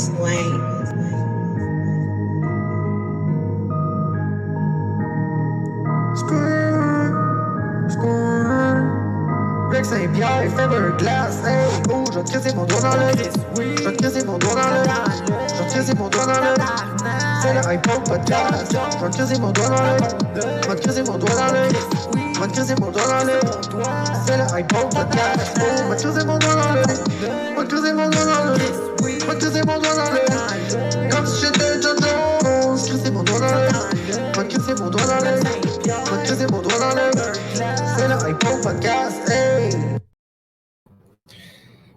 Greg Saint-Pierre, il fait un glace, hey, oh, je vais te casser mon doigt dans le je vais te casser mon doigt dans le je vais te casser mon doigt dans le c'est le iPod podcast, je vais te casser mon doigt dans le je vais te casser mon doigt dans le je vais te casser mon doigt dans le c'est le iPod podcast, oh, je vais te casser mon doigt dans le je vais te casser mon doigt dans le je vais te casser mon doigt dans le comme si j'étais John Jones, je vais te casser mon doigt dans le je vais te casser mon doigt dans le je vais te casser mon doigt dans le c'est le iPod podcast, hey.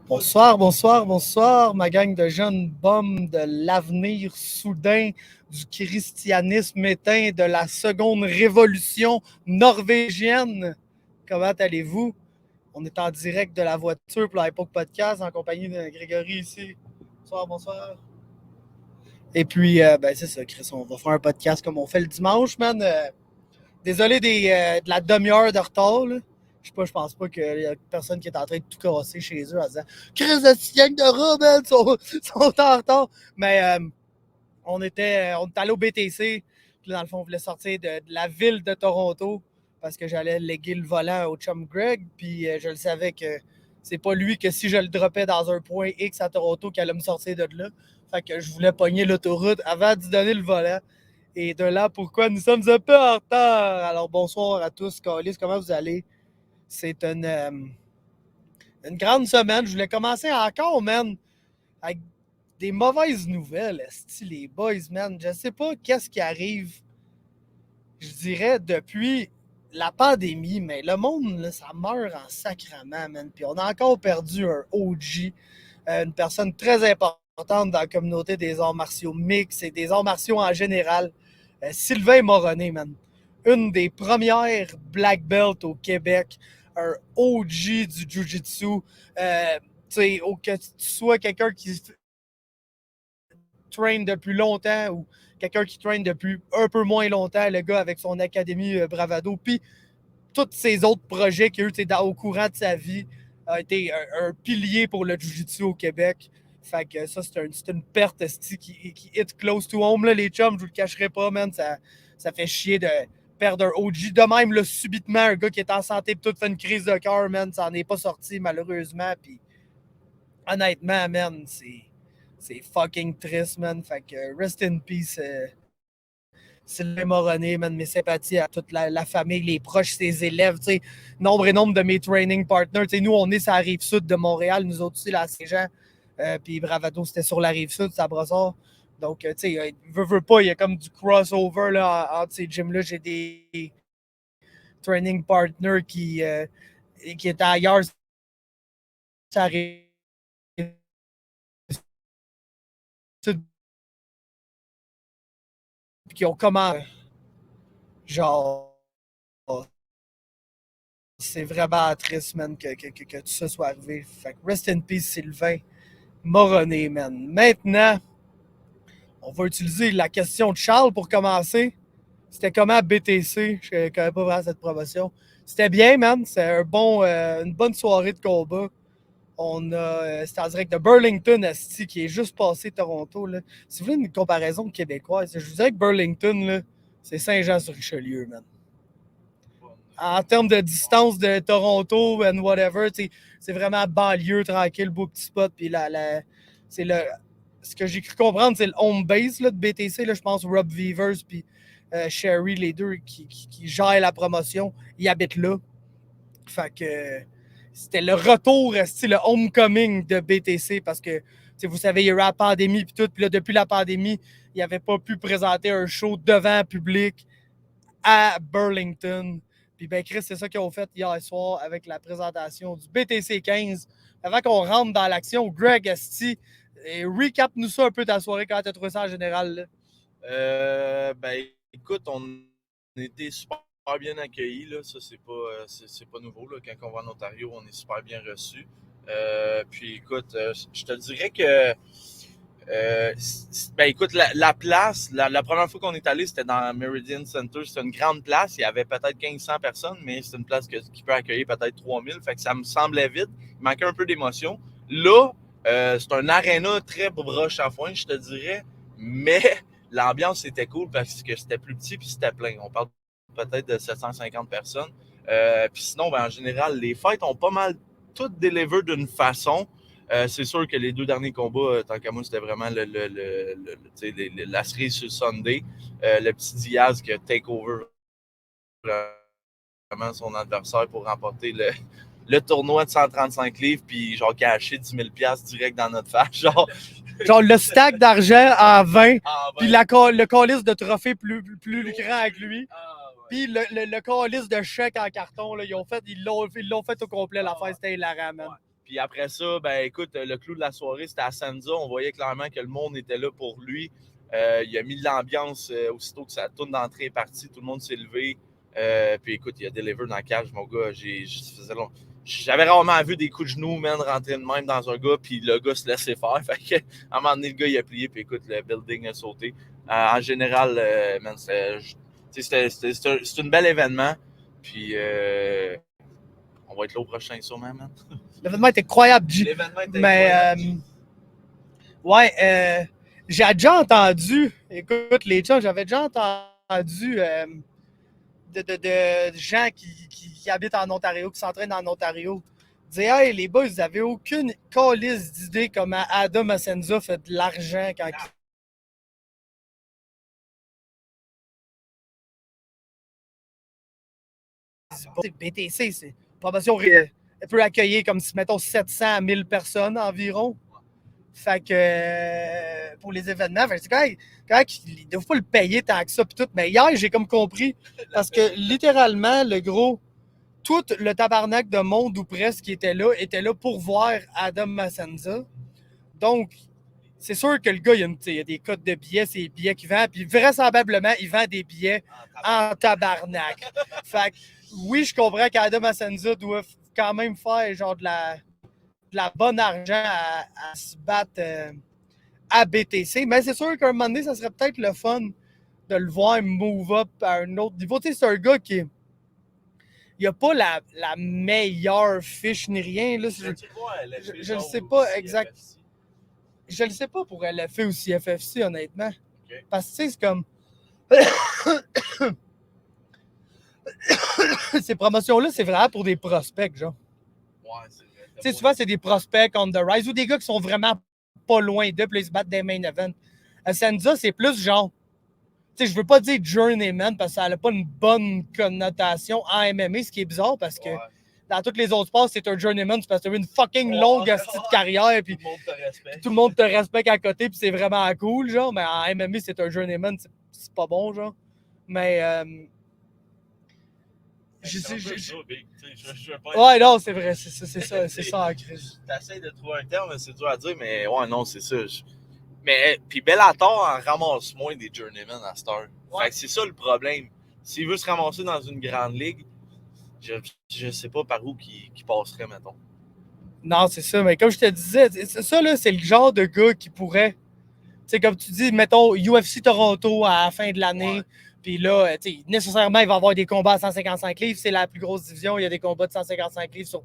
Bonsoir, ma gang de jeunes bums de l'avenir soudain du christianisme éteint de la seconde révolution norvégienne. Comment allez-vous? On est en direct de la voiture pour l'Hypoc Podcast en compagnie de Grégory ici. Bonsoir. Et puis, c'est ça, Chris, on va faire un podcast comme on fait le dimanche, man. Désolé de la demi-heure de retard, là. Je pense pas qu'il y a personne qui est en train de tout casser chez eux en disant « Chris, de gang de rats, man, sont en retard! » Mais on était allé au BTC, puis dans le fond, on voulait sortir de la ville de Toronto parce que j'allais léguer le volant au chum Greg, puis je le savais que c'est pas lui que si je le droppais dans un point X à Toronto qu'il allait me sortir de là. Fait que je voulais pogner l'autoroute avant d'y donner le volant. Et de là, pourquoi nous sommes un peu en retard. Alors, bonsoir à tous. Calis, comment vous allez? C'est une grande semaine. Je voulais commencer encore, man, avec des mauvaises nouvelles, esti, les boys, man. Je sais pas qu'est-ce qui arrive, je dirais, depuis la pandémie, mais le monde, là, ça meurt en sacrament, man. Puis on a encore perdu un OG, une personne très importante dans la communauté des arts martiaux mix et des arts martiaux en général. Sylvain Moroney, man. Une des premières black belts au Québec, un OG du Jiu-Jitsu. Que tu sois quelqu'un qui traîne depuis longtemps ou quelqu'un qui traîne depuis un peu moins longtemps, le gars avec son académie Bravado, puis tous ses autres projets qu'il a eu au courant de sa vie, a été un pilier pour le Jiu-Jitsu au Québec. Fait que ça, c'est une perte qui hit close to home. Là, les chums, je vous le cacherai pas, man. Ça fait chier de perdre un OG. De même, là, subitement, un gars qui est en santé et tout fait une crise de cœur, man. Ça n'en est pas sorti, malheureusement. Puis, honnêtement, man, c'est fucking triste, man. Fait que rest in peace, Sylvain Moroney, man. Mes sympathies à toute la famille, les proches, ses élèves, tu sais. Nombre et nombre de mes training partners. Tu sais, nous, on est sur la rive sud de Montréal. Nous autres aussi, là, à Saint-Jean. Puis Bravado, c'était sur la rive sud, c'est à Brossard. Donc, tu sais, veut pas, il y a comme du crossover là, entre ces gyms-là. J'ai des training partners qui étaient ailleurs. Ça arrive. Qui ont comment. Genre. C'est vraiment triste, man, que tout ça soit arrivé. Fait que rest in peace, Sylvain Moroney, man. Maintenant, on va utiliser la question de Charles pour commencer. C'était comment BTC? Je ne connais pas vraiment cette promotion. C'était bien, man. C'était une bonne soirée de combat. C'était en direct de Burlington, asti, qui est juste passé Toronto. Là. Si vous voulez une comparaison québécoise, je vous dirais que Burlington, là, c'est Saint-Jean-sur-Richelieu, man. En termes de distance de Toronto and whatever, c'est vraiment banlieue, tranquille, beau petit spot. Puis ce que j'ai cru comprendre, c'est le home base là, de BTC. Là, je pense Rob Vevers puis Sherry, les deux qui gèrent la promotion, ils habitent là. Fait que c'était le retour, le homecoming de BTC parce que vous savez, il y a eu la pandémie et tout. Puis là, depuis la pandémie, ils n'avaient pas pu présenter un show devant le public à Burlington. Puis ben Chris, c'est ça qu'ils ont fait hier soir avec la présentation du BTC 15. Avant qu'on rentre dans l'action, Greg Asti, recap-nous ça un peu ta soirée quand tu as trouvé ça en général. Là. Écoute, on a été super bien accueillis. Là. Ça, c'est pas nouveau. Là. Quand on va en Ontario, on est super bien reçus. Puis écoute, je te dirais que écoute, la place, la première fois qu'on est allé, c'était dans Meridian Center. C'était une grande place. Il y avait peut-être 1500 personnes, mais c'est une place qui peut accueillir peut-être 3000. Fait que ça me semblait vite. Il manquait un peu d'émotion. Là, C'est un aréna très broche à foin, je te dirais, mais l'ambiance était cool parce que c'était plus petit puis c'était plein. On parle peut-être de 750 personnes. Puis sinon, ben, en général, les fêtes ont pas mal toutes deliver d'une façon. C'est sûr que les 2 derniers combats, tant qu'à moi, c'était vraiment la cerise sur le Sunday. Le petit Diaz qui a take over vraiment son adversaire pour remporter le tournoi de 135 livres, puis genre caché 10 000 $ direct dans notre face. Genre le stack d'argent à 20, puis ben, le calice de trophées plus grand avec lui. ouais. Puis le calice de chèques en carton, là, ils l'ont fait au complet, l'affaire, c'était hilarant, man. Ouais. Puis après ça, ben écoute, le clou de la soirée, c'était à Sansa. On voyait clairement que le monde était là pour lui. Il a mis de l'ambiance aussitôt que sa tourne d'entrée est partie. Tout le monde s'est levé. Puis écoute, il a deliver dans la cage, mon gars. J'avais rarement vu des coups de genoux, man, rentrer de même dans un gars, puis le gars se laissait faire. Fait que, à un moment donné, le gars, il a plié, puis écoute, le building a sauté. En général, man, c'est un bel événement. Puis, on va être là au prochain, sûrement, man. L'événement était incroyable, G. L'événement était incroyable. Ouais, j'ai déjà entendu, écoute, les gens, j'avais déjà entendu de gens qui habitent en Ontario, qui s'entraînent en Ontario, dire « Hey, les boys, vous n'avez aucune calice d'idée comment Adam Asenza fait de l'argent quand il... » BTC, c'est promotion, elle peut accueillir comme si, mettons, 700 à 1000 personnes environ. Fait que pour les événements, c'est quand ils ne doivent pas le payer tant que ça. Pis tout. Mais hier, j'ai comme compris, parce que littéralement, le gros, tout le tabarnak de monde ou presque qui était là pour voir Adam Massenza. Donc, c'est sûr que le gars, il y a des codes de billets, c'est les billets qu'il vend, puis vraisemblablement, il vend des billets en tabarnak. Fait que, oui, je comprends qu'Adam Massenza doit quand même faire genre de la bonne argent à se battre à BTC. Mais c'est sûr qu'à un moment donné, ça serait peut-être le fun de le voir move up à un autre niveau. Tu sais, c'est un gars qui... Il n'a pas la meilleure fiche ni rien. Là. Je ne sais pas exact. Je ne sais pas pour LFA ou CFFC, honnêtement. Okay. Parce que tu sais, c'est comme... Ces promotions-là, c'est vraiment pour des prospects, genre. Ouais, c'est vrai. Tu sais, souvent, c'est des prospects on the rise ou des gars qui sont vraiment pas loin d'eux, puis ils se battent des main events. Senza, c'est plus genre, tu sais, je veux pas dire journeyman parce que ça n'a pas une bonne connotation en MMA, ce qui est bizarre parce que dans tous les autres sports, c'est un journeyman, c'est parce que tu as une fucking longue de carrière, puis tout le monde te respecte à côté, puis c'est vraiment cool, genre, mais en MMA, c'est un journeyman, c'est pas bon, genre. Mais, ouais, non, c'est vrai, c'est ça en crise. T'essayes de trouver un terme, c'est dur à dire, mais ouais, non, c'est ça. Mais, puis Bellator en ramasse moins des journeymen à cette heure. Ouais. Fait que c'est ça le problème. S'il veut se ramasser dans une grande ligue, je sais pas par où qui passerait, mettons. Non, c'est ça, mais comme je te disais, ça, là, c'est le genre de gars qui pourrait, tu sais, comme tu dis, mettons, UFC Toronto à la fin de l'année, puis là, tu sais, nécessairement, il va y avoir des combats à 155 livres, c'est la plus grosse division, il y a des combats de 155 livres sur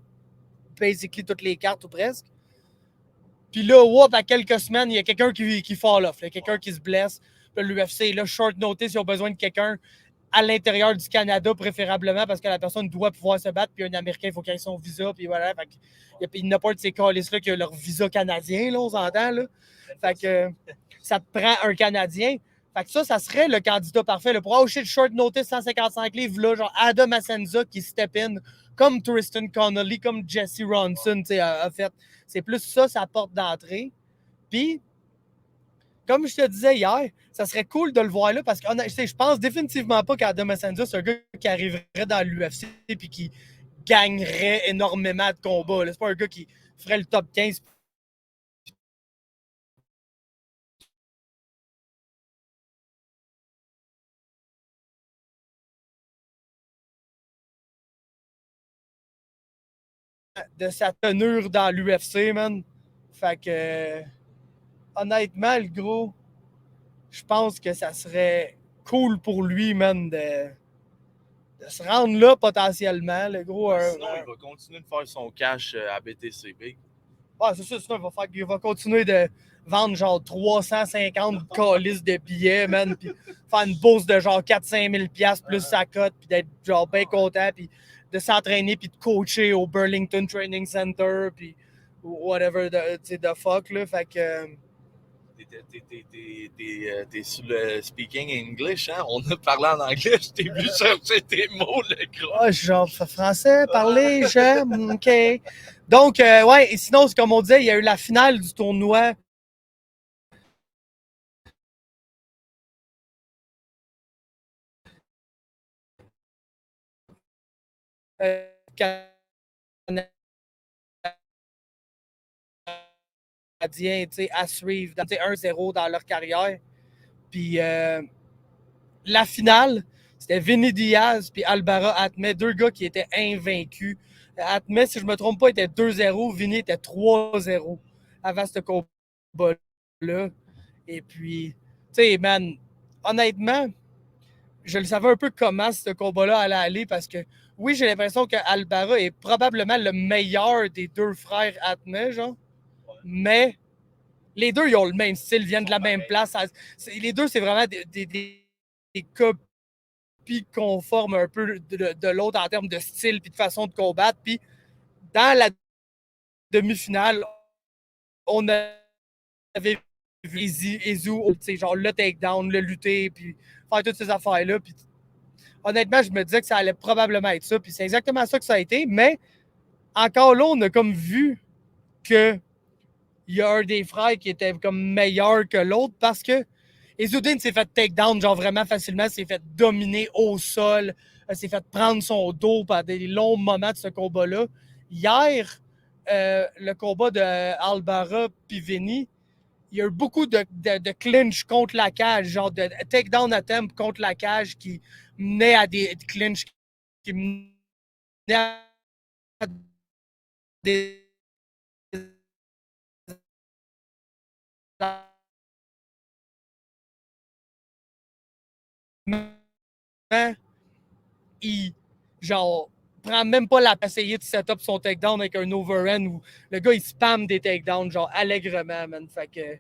basically toutes les cartes ou presque. Puis là, à quelques semaines, il y a quelqu'un qui fall off, quelqu'un qui se blesse. Puis l'UFC, là, short notice, ils ont besoin de quelqu'un à l'intérieur du Canada, préférablement, parce que la personne doit pouvoir se battre. Puis un Américain, il faut qu'il ait son visa. Puis voilà. Fait il n'y a pas de ces calices-là qui ont leur visa canadien, là, on s'entend. Là. Fait que ça te prend un Canadien. Fait que ça serait le candidat parfait. Là, pour shit, short notice, 155 livres, là, genre Adam Asenza qui step in, comme Tristan Connolly, comme Jesse Ronson, a fait. C'est plus ça, sa porte d'entrée. Puis, comme je te disais hier, ça serait cool de le voir là parce que je pense définitivement pas qu'Adam Asenza, c'est un gars qui arriverait dans l'UFC et qui gagnerait énormément de combats. Là. C'est pas un gars qui ferait le top 15. De sa tenue dans l'UFC, man. Fait que, honnêtement, le gros, je pense que ça serait cool pour lui, man, de se rendre là potentiellement, le gros. Sinon, il va continuer de faire son cash à BTCB. Ouais, c'est ça, sinon il va continuer de vendre genre 350 calices de billets, man, puis faire une bourse de genre 4-5 000 $ plus sa cote, puis d'être genre bien content, puis de s'entraîner, puis de coacher au Burlington Training Center, puis whatever the fuck, là. Fait que. T'es sur le speaking English, hein? On a parlé en anglais, je t'ai vu chercher tes mots, le gros. Ah, genre français, parler, j'aime, ok. Donc, ouais, et sinon, comme on disait, il y a eu la finale du tournoi. Canadien, à suivre, 1-0 dans leur carrière. Puis la finale, c'était Vinny Diaz puis Alvaro Atmet, deux gars qui étaient invaincus. Atmet, si je ne me trompe pas, était 2-0, Vinny était 3-0 avant ce combat-là. Et puis, tu sais, man, honnêtement, je le savais un peu comment ce combat-là allait aller parce que, oui, j'ai l'impression que Alvaro est probablement le meilleur des deux frères Atmet, genre. Mais les deux, ils ont le même style, viennent de la même place. Les deux, c'est vraiment des copies conformes un peu de l'autre en termes de style puis de façon de combattre. Puis dans la demi-finale, on avait vu Izu, genre le takedown, le lutter, puis faire toutes ces affaires-là. Puis honnêtement, je me disais que ça allait probablement être ça. Puis c'est exactement ça que ça a été. Mais encore là, on a comme vu que il y a un des frères qui était comme meilleur que l'autre parce que Izzuddin s'est fait takedown genre vraiment facilement, s'est fait dominer au sol, s'est fait prendre son dos pendant des longs moments de ce combat-là. Hier, le combat de Alvaro puis Vinny, il y a eu beaucoup de clinch contre la cage, genre de takedown attempt contre la cage qui menait à des clinch qui menaient à des il genre prend même pas la peine d'essayer de set up son takedown avec un overhand où le gars il spam des takedowns genre allègrement, man. Fait que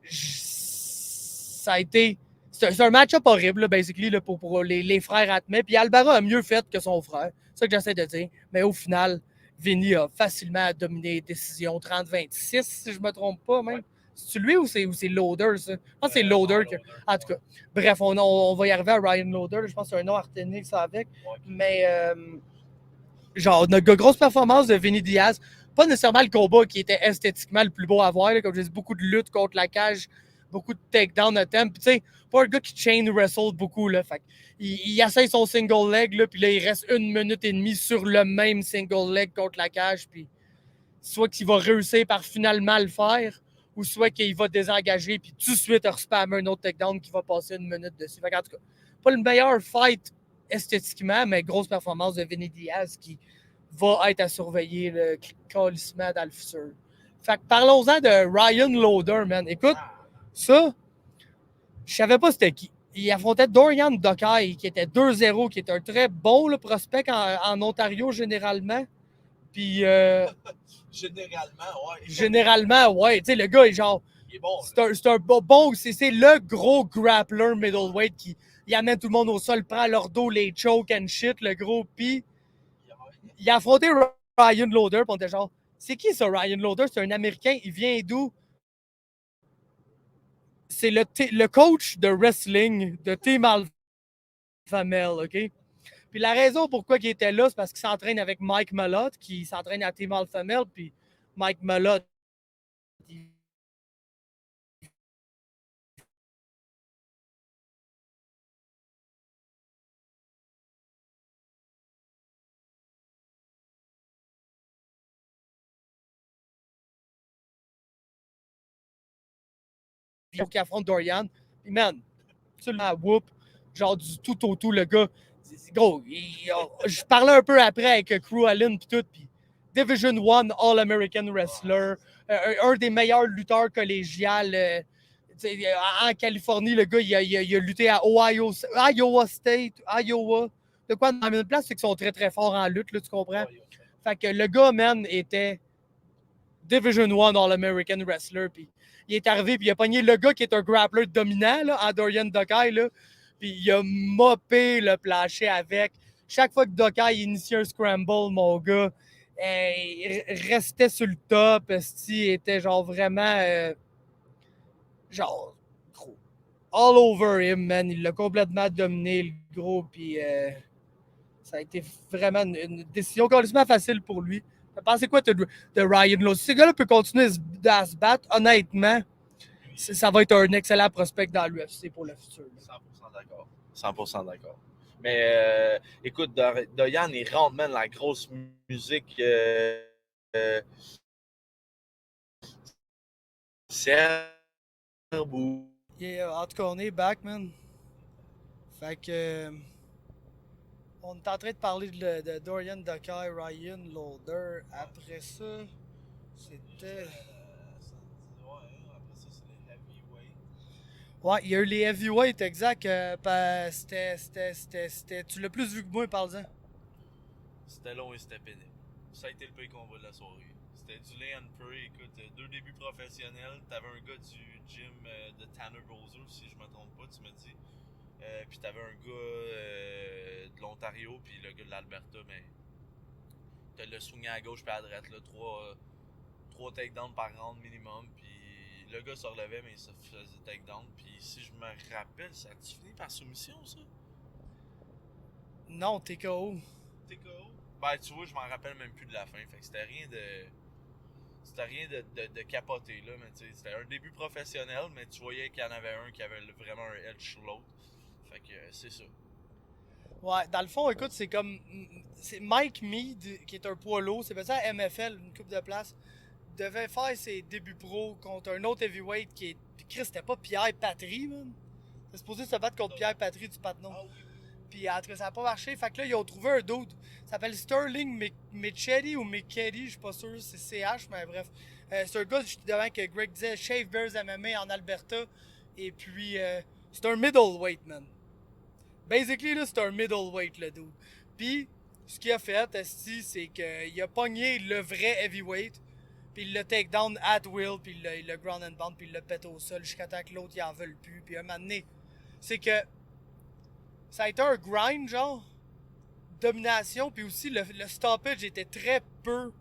ça a été c'est un match-up horrible, là, basically, là, pour les frères Atmet. Puis Alvaro a mieux fait que son frère. C'est ça que j'essaie de dire. Mais au final, Vinny a facilement dominé les décisions 30-26, si je me trompe pas, même. Ouais. C'est lui ou c'est Loader, ça? Je pense que c'est Loader. En tout cas, bref, on va y arriver à Ryan Loader. Je pense que c'est un nom arténique, ça, avec. Mais, genre, une grosse performance de Vinny Diaz. Pas nécessairement le combat qui était esthétiquement le plus beau à voir. Là, comme je dis, beaucoup de lutte contre la cage, beaucoup de takedown attempt. Puis, tu sais, pas un gars qui chain wrestle beaucoup. Là, fait il essaye son single leg, là, puis là, il reste 1 minute et demie sur le même single leg contre la cage. Puis, soit qu'il va réussir par finalement le faire, ou soit qu'il va désengager, puis tout de suite spammer un autre takedown qui va passer 1 minute dessus. Fait en tout cas, pas le meilleur fight esthétiquement, mais grosse performance de Vinny Diaz qui va être à surveiller le calissement dans le futur. Fait que parlons-en de Ryan Loader, man. Écoute, ça, je savais pas c'était qui. Il affrontait Dorian Dokai, qui était 2-0, qui est un très bon là, prospect en Ontario généralement. Puis. Généralement, ouais. Tu sais, le gars est genre. Il est bon. C'est un bon. C'est le gros grappler middleweight qui il amène tout le monde au sol, prend leur dos, les choke and shit, le gros. Puis. Il a affronté Ryan Loader, puis on était genre, c'est qui ça, Ryan Loader? C'est un Américain, il vient d'où? C'est le coach de wrestling de Team Alpha Male, OK? Puis la raison pourquoi il était là, c'est parce qu'il s'entraîne avec Mike Malott, qui s'entraîne à Team Alpha Male, puis Mike Malott, il qui affronte Dorian. Puis man, absolument whoop, genre du tout au tout, le gars. Gros, je parlais un peu après avec Crew Allen puis tout, puis Division 1 All-American Wrestler, un des meilleurs lutteurs collégiales. En Californie, le gars, il a lutté à Iowa State, Iowa. De quoi dans une place, c'est qu'ils sont très très forts en lutte, là, tu comprends? Fait que le gars, man, était Division 1 All-American Wrestler. Puis il est arrivé, puis il a pogné le gars qui est un grappler dominant, là, en Dorian Dokai, là. Puis il a mopé le plancher avec. Chaque fois que Dokai initiait un scramble, mon gars, il restait sur le top. Il était genre vraiment... genre, gros. All over him, man. Il l'a complètement dominé, le gros. Puis ça a été vraiment une décision complètement facile pour lui. T'as pensé quoi de Ryan Law? Si ce gars-là peut continuer à se battre, honnêtement, ça va être un excellent prospect dans l'UFC pour le futur. 100% d'accord. 100% d'accord. Mais écoute, Doyan, il rentre, man, la grosse musique. Serbe ou. Yeah, en tout cas, on est back, man. Fait que. On est en train de parler de Dorian Dokai, Ryan Lauder. Après ça, c'était. Après ça, c'est les heavyweight. Ouais, il y a eu les heavyweights, exact. C'était. Tu l'as plus vu que moi, parle-en. C'était long et c'était pénible. Ça a été le pire combat de la soirée. C'était du lay and pray. Écoute, 2 débuts professionnels. T'avais un gars du gym de Tanner Bowser, si je me trompe pas, tu me dis. Puis t'avais un gars de l'Ontario, puis le gars de l'Alberta, mais t'as le swingé à gauche puis à droite, là, 3 takedowns par round minimum, puis le gars se relevait, mais il se faisait takedown, puis si je me rappelle, ça a-tu fini par soumission, ça? Non, TKO. TKO? Ben, tu vois, je m'en rappelle même plus de la fin, fait que c'était rien de capoté, là, mais tu sais, c'était un début professionnel, mais tu voyais qu'il y en avait un qui avait vraiment un edge sur l'autre. Fait que c'est ça. Ouais, dans le fond, écoute, c'est comme. C'est Mike Mead, qui est un poids lourd, c'est ça à MFL, une coupe de place, devait faire ses débuts pro contre un autre heavyweight qui est. Puis Chris, c'était pas Pierre Patry, man. C'était supposé se battre contre Pierre Patry du Patnon. Ah oui, oui. Puis en tout cas, ça n'a pas marché. Fait que là, ils ont trouvé un dude. Ça s'appelle Sterling Michetti ou Michetti, je suis pas sûr, c'est CH, mais bref. C'est un gars, devant que Greg disait, Shave Bears MMA en Alberta. Et puis, c'est un middleweight, man. Basically, là, c'est un middleweight, le dude. Puis, ce qu'il a fait, c'est qu'il a pogné le vrai heavyweight. Puis il l'a take down at will. Puis il l'a ground and pound. Puis il l'a pété au sol jusqu'à temps que l'autre, il en veut plus. Puis un moment donné, c'est que ça a été un grind, genre, domination, puis aussi le stoppage était très peu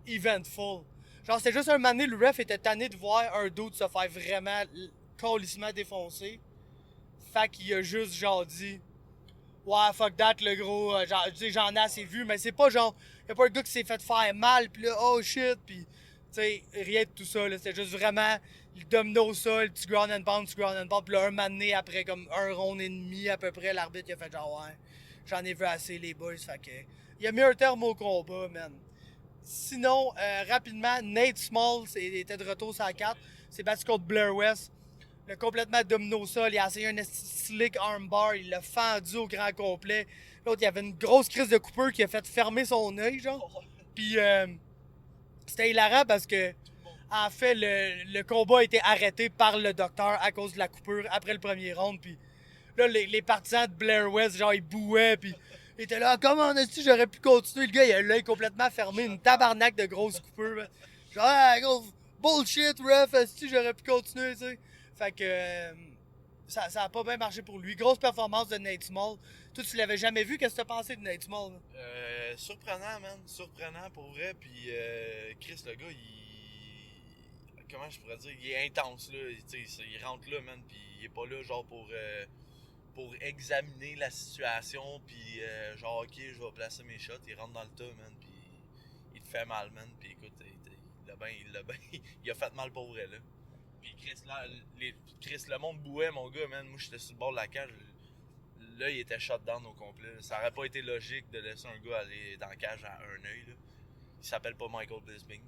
eventful. Genre, c'était juste un moment donné, le ref était tanné de voir un dude se faire vraiment calissement défoncer. Fait qu'il a juste, genre, dit « Ouais, fuck that, le gros, genre, j'en ai assez vu, mais c'est pas genre, y'a pas un gars qui s'est fait faire mal, pis là, oh shit, pis, tu sais, rien de tout ça, là, c'était juste vraiment le domino au sol, petit ground and pound, pis là, un moment donné, après comme un round et demi à peu près, l'arbitre il a fait genre, ouais, j'en ai vu assez, les boys, fait que, il a mis un terme au combat, man. Sinon, rapidement, Nate Small était de retour sur la carte, s'est battu contre Blair West. Le complètement domino au sol, il a essayé un slick armbar, il l'a fendu au grand complet. L'autre, il y avait une grosse crise de Cooper qui a fait fermer son œil, genre. Puis c'était hilarant parce que, en fait, le combat a été arrêté par le docteur à cause de la coupure après le premier round. Puis là, les partisans de Blair West, genre, ils bouaient, puis ils étaient là, comment est-ce que j'aurais pu continuer? Le gars, il a l'œil complètement fermé, une tabarnak de grosses coupures. Genre, ah, gros, bullshit, ref, est-ce que j'aurais pu continuer, tu sais? Fait que ça a pas bien marché pour lui. Grosse performance de Nate Small. Toi, tu l'avais jamais vu. Qu'est-ce que t'as pensé de Nate Small? Surprenant, man. Surprenant pour vrai. Puis Chris, le gars, il. Comment je pourrais dire? Il est intense, là. Il rentre là, man. Puis il est pas là, genre, pour examiner la situation. Puis genre, ok, je vais placer mes shots. Il rentre dans le tas, man. Puis il te fait mal, man. Puis écoute, il a fait mal pour vrai, là. Puis Chris, le monde bouait, mon gars, man. Moi, j'étais sur le bord de la cage. Là, il était shut down au complet. Ça aurait pas été logique de laisser un gars aller dans la cage à un œil, là. Il s'appelle pas Michael Bisping.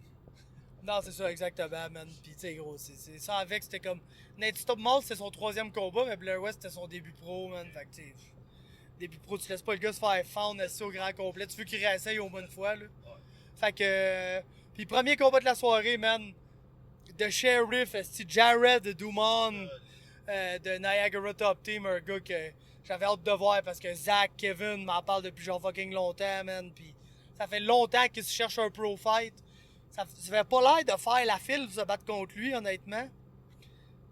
Non, c'est ça, exactement, man. Puis, tu sais, gros, c'est ça avec, c'était comme. Nate Small, c'était son 3e combat, mais Blair West, c'était son début pro, man. Fait que, tu sais, début pro, tu laisses pas le gars se faire fendre assis au grand complet. Tu veux qu'il réessaye au moins une fois, là. Ouais. Fait que. Puis, premier combat de la soirée, man. De Sheriff, Jared Dumont de Niagara Top Team, un gars que j'avais hâte de voir parce que Zach, Kevin m'en parle depuis genre fucking longtemps, man. Puis ça fait longtemps qu'il se cherche un pro fight. ça avait pas l'air de faire la file de se battre contre lui, honnêtement.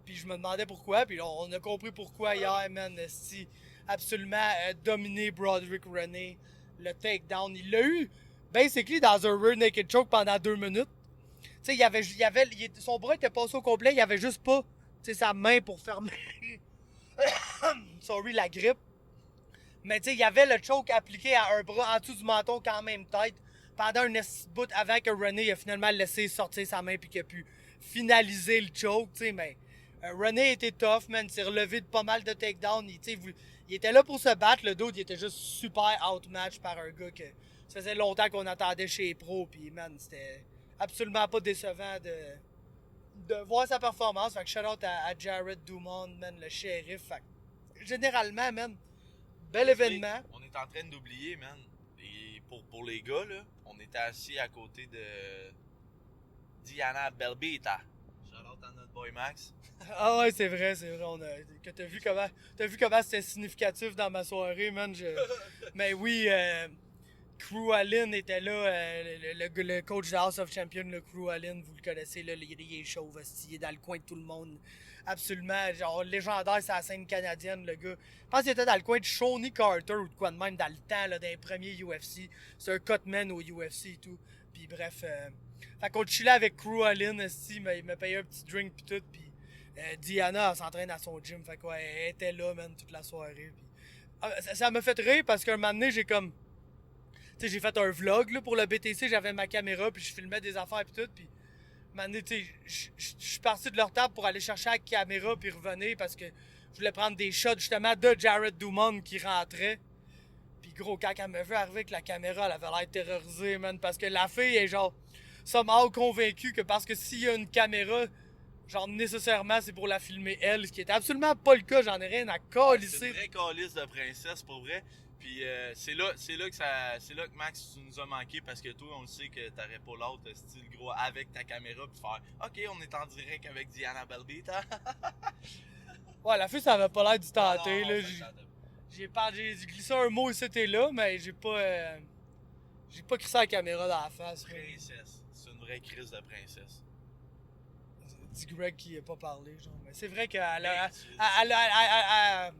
Puis je me demandais pourquoi, puis on a compris pourquoi hier, man. Si absolument dominé Broderick Rennie, le takedown. Il l'a eu, basically, dans un rear naked choke pendant 2 minutes. Tu sais, son bras était passé au complet, il avait juste pas, sa main pour fermer, sorry, la grippe. Mais tu sais, il y avait le choke appliqué à un bras en dessous du menton quand même tête pendant un bout avant que Rennie a finalement laissé sortir sa main puis qu'il a pu finaliser le choke, tu sais, mais Rennie était tough, man, il s'est relevé de pas mal de takedowns, il était là pour se battre, le dude, il était juste super outmatch par un gars que ça faisait longtemps qu'on attendait chez les pros, puis man, c'était absolument pas décevant de voir sa performance, fait que shout out à Jared Dumont, man, le shérif, fait que, généralement, man, bel événement. On est en train d'oublier, man. Et pour les gars, là, on était assis à côté de Diana Belbita. Shout-out à notre boy Max. Ah ouais, c'est vrai. T'as vu comment c'était significatif dans ma soirée, man. Mais oui, Crew Allen était là, le coach de House of Champions, le Crew Allen, vous le connaissez, là, il est chauve, il est dans le coin de tout le monde. Absolument, genre légendaire, c'est la scène canadienne, le gars. Je pense qu'il était dans le coin de Shawnee Carter ou de quoi de même dans le temps, là, dans les premiers UFC. C'est un cutman au UFC et tout. Puis bref, fait qu'on chillait avec Crew Allen, il m'a payé un petit drink pis tout. Puis Diana, elle s'entraîne à son gym, fait quoi, elle était là, man, toute la soirée. Puis, ça m'a fait rire parce qu'un moment donné, j'ai comme... Tu sais, j'ai fait un vlog là, pour le BTC, j'avais ma caméra, puis je filmais des affaires puis tout, puis maintenant, tu sais, je suis parti de leur table pour aller chercher la caméra puis revenir parce que je voulais prendre des shots justement de Jared Dumont qui rentrait. Puis gros, quand elle m'a vu arriver avec la caméra, elle avait l'air terrorisée, man, parce que la fille est genre somehow convaincue que parce que s'il y a une caméra, genre nécessairement c'est pour la filmer elle, ce qui était absolument pas le cas, j'en ai rien à calisser. C'est une vraie calice de princesse pour vrai. Puis c'est là que Max, tu nous as manqué parce que toi, on le sait que t'aurais pas l'autre style gros avec ta caméra puis faire OK, on est en direct avec Diana Belbita. Ouais, la fille, ça avait pas l'air du tenter, Non, là. J'ai glissé un mot ici et là, mais j'ai pas crissé la caméra dans la face. Princesse. C'est une vraie crise de princesse. Dit Greg qui n'a pas parlé, genre. Mais c'est vrai qu'elle Ben, a,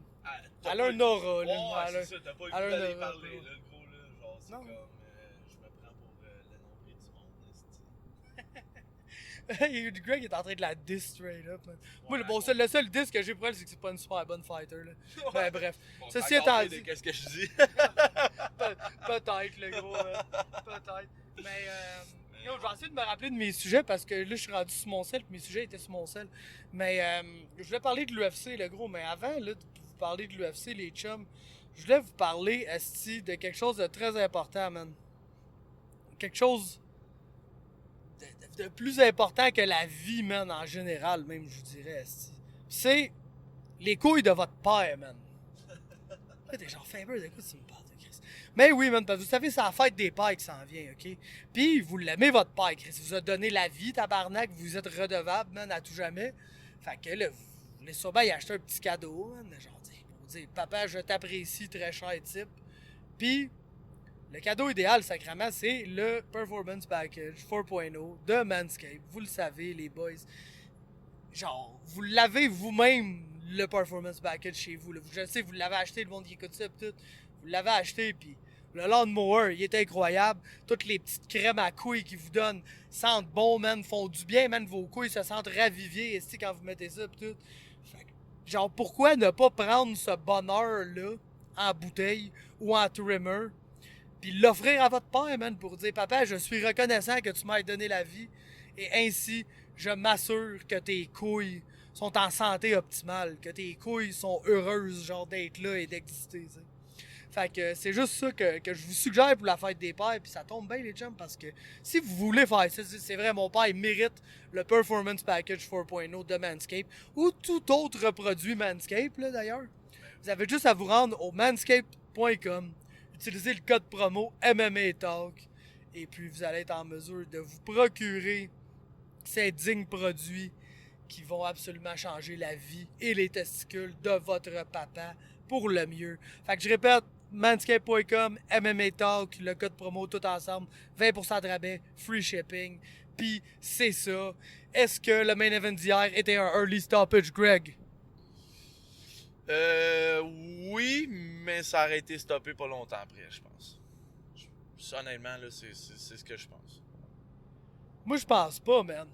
elle a un aura, là. Ouais, c'est ça, t'as pas eu le elle a goût un d'aller aura, parler, ouais. là, le gros, là. Genre, c'est Non. comme, je me prends pour le nombril du monde, Greg est en train de la diss straight up, man. Moi, Ouais, bon, le seul diss que j'ai pour elle, c'est que c'est pas une super bonne fighter, là. Ben, bref. Bon, Ceci t'as étant encore dit. Qu'est-ce que je dis? Peut-être, le gros, peut-être. Mais, yo, je vais essayer de me rappeler de mes sujets parce que là, je suis rendu sur mon sel, puis mes sujets étaient sur mon sel. Mais, je voulais parler de l'UFC, le gros, mais avant, là, de vous parler de l'UFC, les chums, je voulais vous parler, esti, de quelque chose de très important, man. Quelque chose de plus important que la vie, man, en général, même, je vous dirais, esti. C'est les couilles de votre père, man. Là, t'es genre Faber, de quoi tu me parles de Chris? Mais oui, man, parce que vous savez, c'est la fête des pères qui s'en vient, OK? Puis, vous l'aimez, votre père, Chris. Il vous a donné la vie, tabarnak. Vous êtes redevable, man, à tout jamais. Fait que là, vous voulez sûrement y acheter un petit cadeau, man. Genre, pour dire, papa, je t'apprécie, très cher type. Puis, le cadeau idéal, sacrément, c'est le Performance Package 4.0 de Manscaped. Vous le savez, les boys. Genre, vous l'avez vous-même, le Performance Package chez vous. Là. Je sais, vous l'avez acheté, le monde qui écoute ça, pis tout. Vous l'avez acheté, puis le Lawnmower, il est incroyable. Toutes les petites crèmes à couilles qu'ils vous donnent sentent bon, man, font du bien, man. Vos couilles se sentent raviviées, quand vous mettez ça, pis tout. Fait que, genre, pourquoi ne pas prendre ce bonheur-là en bouteille ou en trimmer, puis l'offrir à votre père, man, pour dire, papa, je suis reconnaissant que tu m'aies donné la vie, et ainsi, je m'assure que tes couilles sont en santé optimale, que tes couilles sont heureuses, genre, d'être là et d'exister, t'sais. Fait que c'est juste ça que je vous suggère pour la fête des pères, puis ça tombe bien, les chums, parce que si vous voulez faire ça, c'est vrai, mon père, il mérite le Performance Package 4.0 de Manscaped, ou tout autre produit Manscaped, là, d'ailleurs. Vous avez juste à vous rendre au manscaped.com, utiliser le code promo MMA Talk, et puis vous allez être en mesure de vous procurer ces dignes produits qui vont absolument changer la vie et les testicules de votre papa pour le mieux. Fait que je répète, manscaped.com, MMA Talk, le code promo tout ensemble, 20% de rabais, free shipping. Puis c'est ça. Est-ce que le main event d'hier était un early stoppage, Greg? Oui, mais ça aurait été stoppé pas longtemps après, je pense. Honnêtement, là, c'est ce que je pense. Moi, je pense pas, man.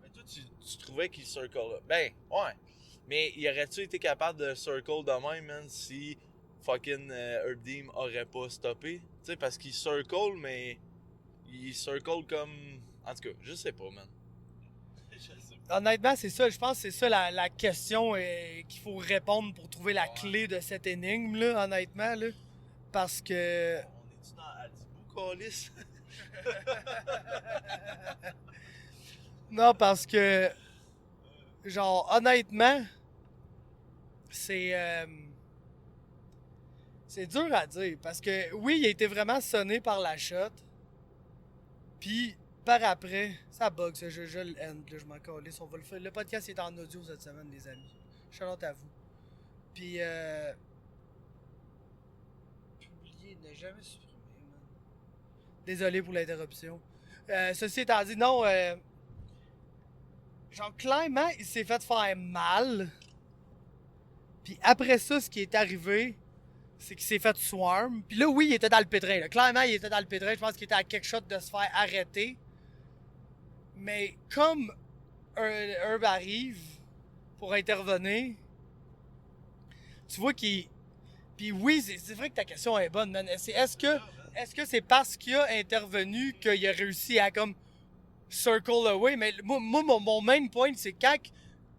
Mais toi, tu trouvais qu'il circle là? Ben, ouais. Mais y aurait-tu été capable de circle de même, man, si fucking Herb Dean aurait pas stoppé? Tu sais, parce qu'il circle, mais il circle comme... En tout cas, je sais pas, man. Je sais pas. Honnêtement, c'est ça. Je pense que c'est ça la question qu'il faut répondre pour trouver la Ouais. clé de cette énigme, là, honnêtement, là. Parce que... On est-tu dans Adibou, Calis? Non, parce que... Genre, honnêtement, c'est... c'est dur à dire. Parce que, oui, il a été vraiment sonné par la shot. Puis, par après, ça bug, ça. Je le end, là, je m'en calisse. On va le faire. Le podcast est en audio cette semaine, les amis. Shout-out à vous. Puis, publier, ne jamais supprimer, man. Désolé pour l'interruption. Ceci étant dit, non, genre, clairement, il s'est fait faire mal. Puis après ça, ce qui est arrivé, c'est qu'il s'est fait swarm. Puis là, oui, il était dans le pétrin. Là. Clairement, il était dans le pétrin. Je pense qu'il était à quelque chose de se faire arrêter. Mais comme Herb arrive pour intervenir, tu vois qu'il... Puis oui, c'est vrai que ta question est bonne, man. Est-ce que c'est parce qu'il a intervenu qu'il a réussi à comme circle away? Mais moi mon main point, c'est quand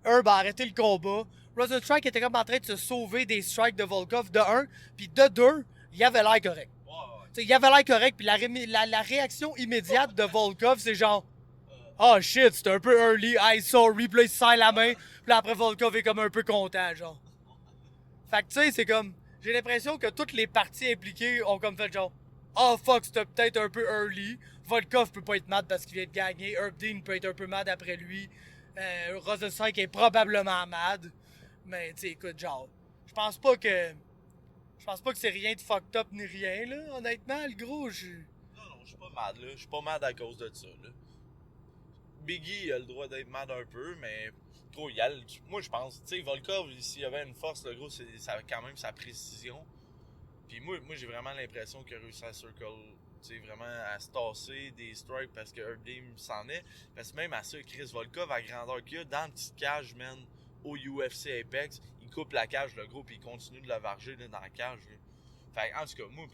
Herb a arrêté le combat, Rosenstrike était comme en train de se sauver des strikes de Volkov de 1, puis de 2, il avait l'air correct. T'sais, il avait l'air correct, puis la réaction immédiate de Volkov, c'est genre oh shit, c'était un peu early, I sorry, puis là il se serre la main, puis là après Volkov est comme un peu content, genre. Fait que tu sais, c'est comme, j'ai l'impression que toutes les parties impliquées ont comme fait genre oh fuck, c'était peut-être un peu early, Volkov peut pas être mad parce qu'il vient de gagner, Herb Dean peut être un peu mad après lui, Rosenstrike est probablement mad. Mais tu sais, écoute, genre, je pense pas que c'est rien de fucked up ni rien, là, honnêtement, le gros, Non, je suis pas mad, là. Je suis pas mad à cause de ça, là. Biggie a le droit d'être mad un peu, mais gros, moi je pense, tu sais, Volkov, s'il y avait une force, le gros, ça a quand même sa précision. Puis moi j'ai vraiment l'impression qu'il a réussi à circle, tu sais, vraiment à se tasser des strikes parce que Herb Dean s'en est. Parce que même à ça, Chris Volkov, à grandeur qu'il a, dans la petite cage, man, au UFC Apex, il coupe la cage, le gros, puis il continue de le varger là, dans la cage. Là. Fait en tout cas, moi,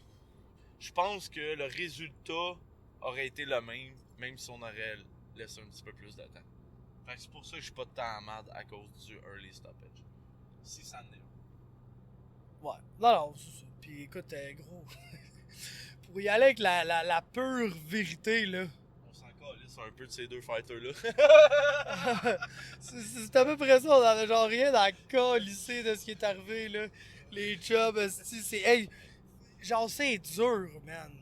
je pense que le résultat aurait été le même, même si on aurait laissé un petit peu plus de temps. Fait que c'est pour ça que je suis pas tant en mad à cause du early stoppage. Si ça en est un. ouais, non, c'est ça. Puis écoute, gros, pour y aller avec la pure vérité, là, On s'en calisse un peu de ces deux fighters-là. c'est à peu près ça, on en a genre rien à calisser de ce qui est arrivé, là. Les chubs, c'est, hey, genre, c'est dur, man.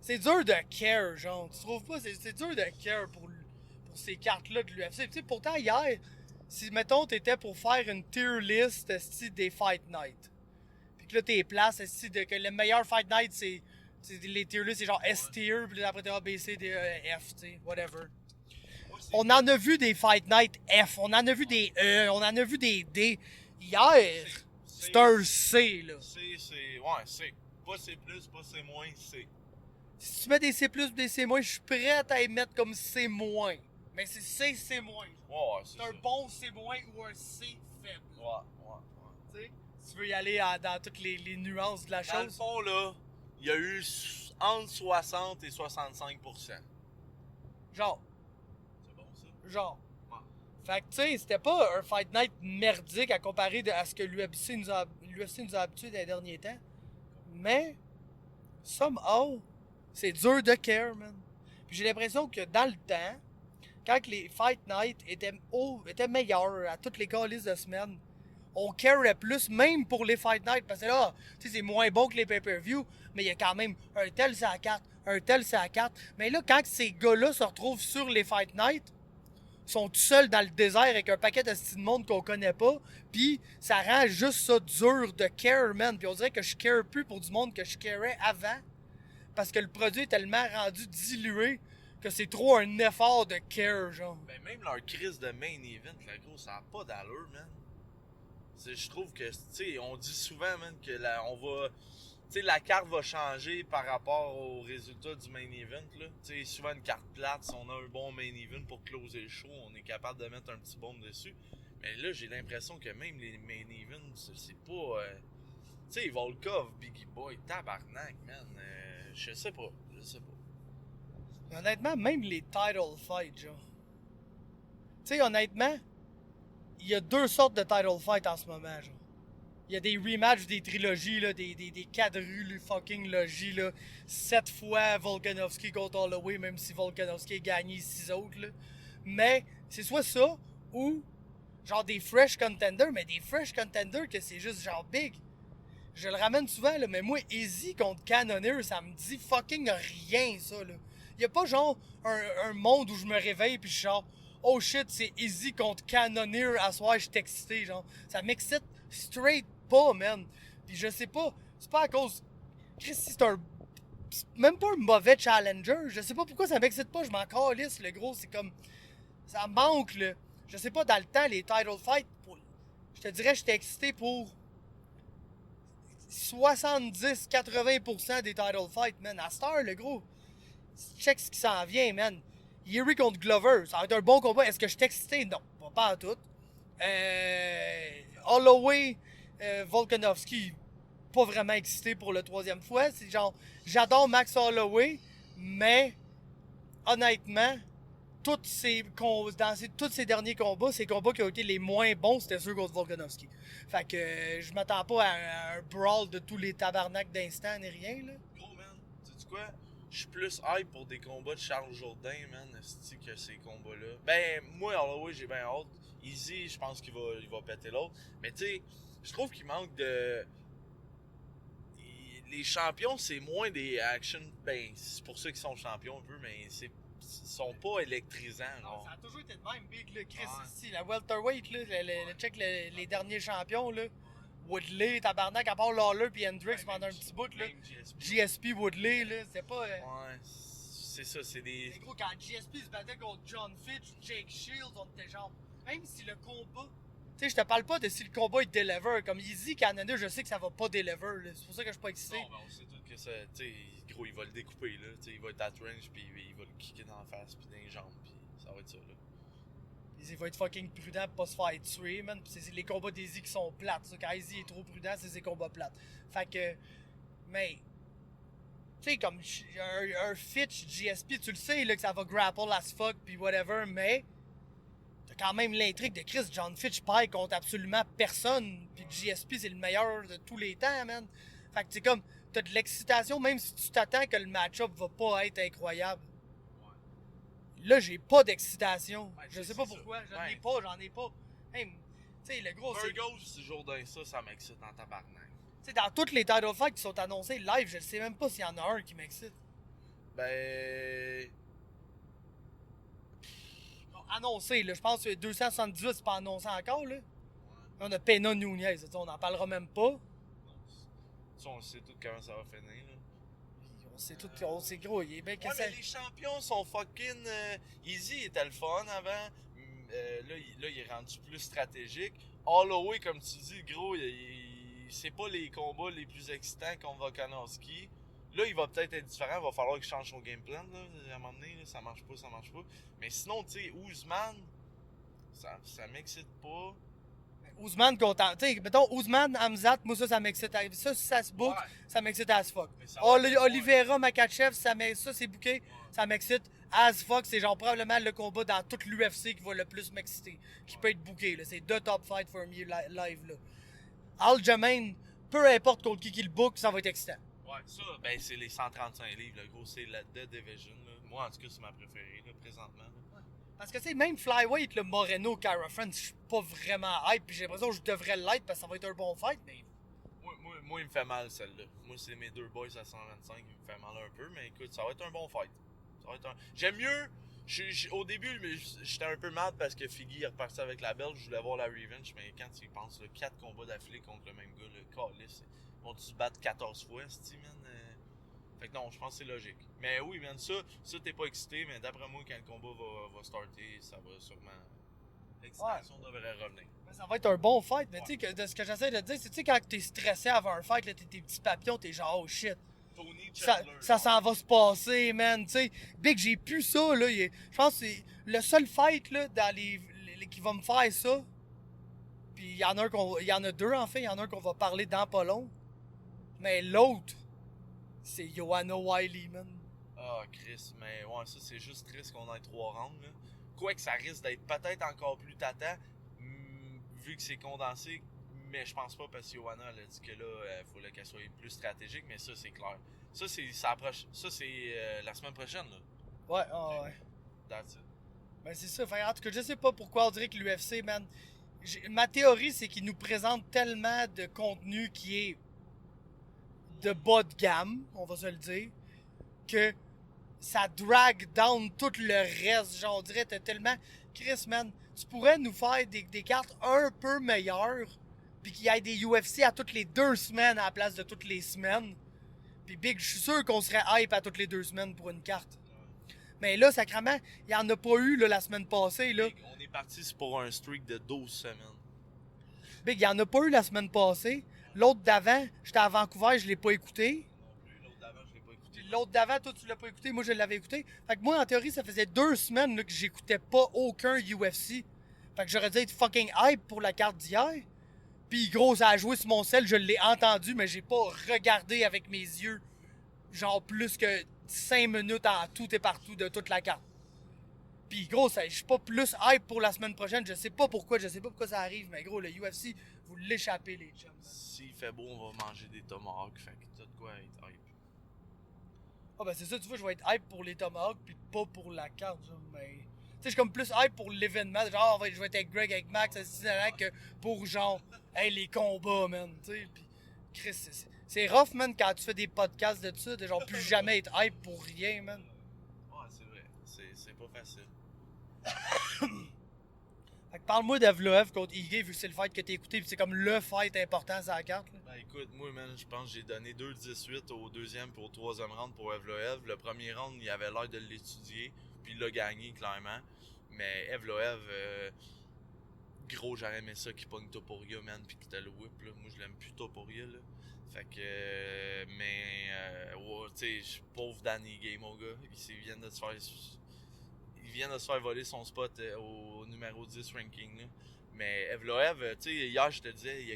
C'est dur de care, genre. Tu trouves pas? C'est dur de care pour ces cartes-là de l'UFC. Tu sais, pourtant, hier, si, mettons, t'étais pour faire une tier list des Fight Night, puis que là, t'es places, que le meilleur Fight Night, c'est les tier lists, c'est genre S-tier, puis après, t'es A, B, C, D, E, F, tu sais, whatever. On en a vu des Fight Night F, on en a vu des E, on en a vu des D. Hier, c'est un C, là. Ouais, C. Pas C+, pas C-, C. Si tu mets des C+, des C-, je suis prêt à y mettre comme C-. Mais c'est C, C-. Ouais, C'est un bon C- ou un C faible. Ouais. Tu sais, si tu veux y aller dans toutes les nuances de la Dans le chose. fond, là, il y a eu entre 60 et 65%. Genre. C'est bon, ça? Genre. Ouais. Fait que tu sais, c'était pas un Fight Night merdique à comparer à ce que l'UFC nous a habitués dans les derniers temps. Mais, somehow, c'est dur de care, man. Puis j'ai l'impression que dans le temps, quand les Fight Night étaient meilleurs à toutes les calices de semaine, on careait plus, même pour les Fight Night, parce que là, tu sais, c'est moins bon que les pay-per-view, mais il y a quand même un tel c'est la carte, un tel c'est la carte. Mais là, quand ces gars-là se retrouvent sur les Fight Night, ils sont tout seuls dans le désert avec un paquet de style de monde qu'on connaît pas, puis ça rend juste ça dur de care, man. Puis on dirait que je care plus pour du monde que je carais avant, parce que le produit est tellement rendu dilué que c'est trop un effort de care, genre. Ben, même leur crise de main event, là, gros, ça a pas d'allure, man. Je trouve que, tu sais, on dit souvent, man, que la carte va changer par rapport aux résultats du main event, là. Tu sais, souvent une carte plate, si on a un bon main event pour closer le show, on est capable de mettre un petit bombe dessus. Mais là, j'ai l'impression que même les main events, c'est pas... tu sais, Volkov, Biggie Boy, tabarnak, man. Je sais pas. Honnêtement, même les title fights, genre. Tu sais, honnêtement, il y a 2 sortes de title fights en ce moment, genre. Il y a des rematchs des trilogies, là, des quadrues, les fucking logies, là. 7 fois Volkanovski contre Holloway, même si Volkanovski a gagné 6 autres, là. Mais c'est soit ça, ou genre des fresh contenders, mais des fresh contenders que c'est juste genre big. Je le ramène souvent, là, mais moi, Easy contre Cannonier, ça me dit fucking rien, ça, là. Y a pas genre un monde où je me réveille pis je suis genre, oh shit, c'est Easy contre Cannonier, à soir, je suis excité, genre. Ça m'excite straight pas, man. Pis je sais pas, c'est pas à cause. Chris, c'est même pas un mauvais challenger. Je sais pas pourquoi ça m'excite pas, je m'en calisse, le gros, c'est comme. Ça manque, là. Je sais pas, dans le temps, les title fights, je te dirais, j'étais excité pour 70-80% des title fights, man. À cette heure, le gros, check ce qui s'en vient, man. Yuri contre Glover, ça va être un bon combat. Est-ce que je suis excité? Non, pas à tout. Holloway, Volkanovski, pas vraiment excité pour la 3e fois. C'est genre, j'adore Max Holloway, mais honnêtement, tous ces derniers combats, ces combats qui ont été les moins bons, c'était ceux contre Volkanovski. Fait que je m'attends pas à un brawl de tous les tabarnaks d'instant ni rien, là. Gros, man, sais-tu quoi? Je suis plus hype pour des combats de Charles Jourdain, man, que ces combats-là. Ben, moi, Holloway, j'ai bien hâte. Easy, je pense qu'il va péter l'autre. Mais tu sais, je trouve qu'il manque de... Les champions, c'est moins des action... Ben, c'est pour ceux qui sont champions un peu, mais ils sont pas électrisants. Non, ça a toujours été de même, Big, là, Chris, ici, la welterweight, là, check les derniers champions, là. Woodley, tabarnak, à part Lawler puis Hendricks pendant un petit bout, là. GSP, Woodley, là, c'est pas... Ouais, c'est ça, c'est des... C'est gros, quand GSP se battait contre John Fitch, Jake Shields, on était genre... Même si le combat... Tu sais, je te parle pas de si le combat il deliver. Comme Easy, Cannonier, je sais que ça va pas deliver, là. C'est pour ça que je suis pas excité. Non, ben on sait tout que ça... Tu sais, gros, il va le découper, là. Tu sais, il va être at range, puis il va le kicker dans la face, puis dans les jambes, puis ça va être ça, là. Il va être fucking prudent pour pas se faire tuer, man. Pis c'est les combats d'Easy qui sont plates. Ça. Quand Easy est trop prudent, c'est ses combats plates. Fait que. Mais. Tu sais, comme un Fitch GSP, tu le sais là, que ça va grapple as fuck pis whatever, mais. T'as quand même l'intrigue de Chris. John Fitch paille contre absolument personne. Pis GSP, c'est le meilleur de tous les temps, man. Fait que c'est comme. T'as de l'excitation, même si tu t'attends que le match-up va pas être incroyable. Là, j'ai pas d'excitation. Ouais, je sais pas pourquoi. J'en ai pas. Hey, tu sais, le gros, c'est... Burgos, Jourdain, ça m'excite en tabarnak. Tu sais, dans toutes les title fights qui sont annoncés live, je sais même pas s'il y en a un qui m'excite. Ben... Non, annoncé, là. Je pense que 278, c'est pas annoncé encore, là. Ouais. On a Pena Nunez, on en parlera même pas. Non, ça, on sait tout comment ça va finir, là. On sait gros, il est bien que ça... mais les champions sont fucking... Easy était le fun avant. Là, il est rendu plus stratégique. Holloway, comme tu dis, gros, c'est pas les combats les plus excitants contre Volkanovski. Là, il va peut-être être différent. Il va falloir qu'il change son game plan, là, à un moment donné. Là, ça marche pas. Mais sinon, tu sais, Ousmane, ça m'excite pas. Ousmane content. Tu sais, mettons, Ousmane, Hamzat, moi ça m'excite. Ça, si ça se book, ça m'excite as fuck. Oliveira, Makachev, ça c'est booké, ça m'excite as fuck. C'est genre probablement le combat dans toute l'UFC qui va le plus m'exciter. Qui peut être booké, là. C'est deux top fight for me live, là. Aljamain, peu importe contre qui le book, ça va être excitant. Ouais, ça, ben c'est les 135 livres, le gros, c'est la The Division, là. Moi, en tout cas, c'est ma préférée, là, présentement. Là. Parce que, tu sais, même Flyweight, le Moreno, Cara France, je suis pas vraiment hype, puis j'ai l'impression que je devrais l'être parce que ça va être un bon fight, mais... Moi, il me fait mal, celle-là. Moi, c'est mes deux boys à 125, il me fait mal un peu, mais écoute, ça va être un bon fight. J'aime mieux... Au début, j'étais un peu mad parce que Figgy est reparti avec la belle, je voulais avoir la revenge, mais quand tu y penses, 4 combats d'affilée contre le même gars, le Callis, vont-tu se battre 14 fois, c'ti, man? Fait que non, je pense que c'est logique. Mais oui, man, ça t'es pas excité, mais d'après moi, quand le combat va starter, ça va sûrement. L'excitation devrait revenir. Mais ça va être un bon fight, mais tu sais, de ce que j'essaie de te dire, c'est tu sais, quand t'es stressé avant un fight, là, t'es tes petits papillons, t'es genre, oh shit. Tony Ça, Chandler. ça s'en va se passer, man. Tu sais, Big, j'ai plus ça, là. Je pense que c'est le seul fight, là, dans qui va me faire ça. Puis il y en a deux, en fait. Il y en a un qu'on va parler dans pas long. Mais l'autre, c'est Joanna Wiley, man. Ah, Chris, mais ouais, ça, c'est juste triste qu'on ait 3 rounds, là. Quoique ça risque d'être peut-être encore plus tâtant, vu que c'est condensé. Mais je pense pas parce que Joanna elle a dit que là, il fallait qu'elle soit plus stratégique, mais ça, c'est clair. Ça, c'est la semaine prochaine, là. Ouais, ouais. That's it. Ben c'est ça. En tout cas, je sais pas pourquoi on dirait que l'UFC, man. Ma théorie, c'est qu'il nous présente tellement de contenu qui est de bas de gamme, on va se le dire, que ça drag down tout le reste. Genre, on dirait t'as tellement... Chris, man, tu pourrais nous faire des cartes un peu meilleures, puis qu'il y ait des UFC à toutes les 2 semaines à la place de toutes les semaines. Puis Big, je suis sûr qu'on serait hype à toutes les 2 semaines pour une carte. Mais là, sacrément, il n'y en a pas eu là, la semaine passée. Là. Big, on est parti pour un streak de 12 semaines. Big, il n'y en a pas eu la semaine passée. L'autre d'avant, j'étais à Vancouver, je l'ai pas écouté. Non plus, l'autre d'avant, je l'ai pas écouté. Puis l'autre d'avant, toi, tu l'as pas écouté, moi, je l'avais écouté. Fait que moi, en théorie, ça faisait 2 semaines là, que j'écoutais pas aucun UFC. Fait que j'aurais dû être fucking hype pour la carte d'hier. Puis gros, ça a joué sur mon sel, je l'ai entendu, mais j'ai pas regardé avec mes yeux. Genre plus que 5 minutes en tout et partout de toute la carte. Puis gros, je suis pas plus hype pour la semaine prochaine. Je sais pas pourquoi ça arrive, mais gros, le UFC, vous l'échappez, les chums. S'il fait beau, on va manger des tomahawks, fait que t'as de quoi être hype. Ah ben c'est ça, tu vois, je vais être hype pour les tomahawks, puis pas pour la carte, genre, mais... Tu sais, je suis comme plus hype pour l'événement, genre, je vais être avec Greg, avec Max, que pour genre, hey, les combats, man, tu sais, puis Chris, c'est rough, man, quand tu fais des podcasts de ça, de genre plus jamais être hype pour rien, man. Ouais, c'est vrai, c'est pas facile. Fait que parle-moi d'Evloev contre Ige, vu que c'est le fight que t'as écouté, pis c'est comme le fight important sur la carte, là. Ben écoute, moi, man, je pense que j'ai donné 2-18 au deuxième et au troisième round pour Evloev. Le premier round, il avait l'air de l'étudier, puis il l'a gagné, clairement. Mais Evloev, gros, j'aurais aimé ça qu'il pogne Topuria, man, puis qu'il te le whip, là. Moi, je l'aime plus Topuria, là. Fait que, ouais, tu sais, pauvre Danny Game, mon gars. Il vient de se faire voler son spot au numéro 10 ranking, là. Mais Evloev, tu sais, hier, je te disais, il y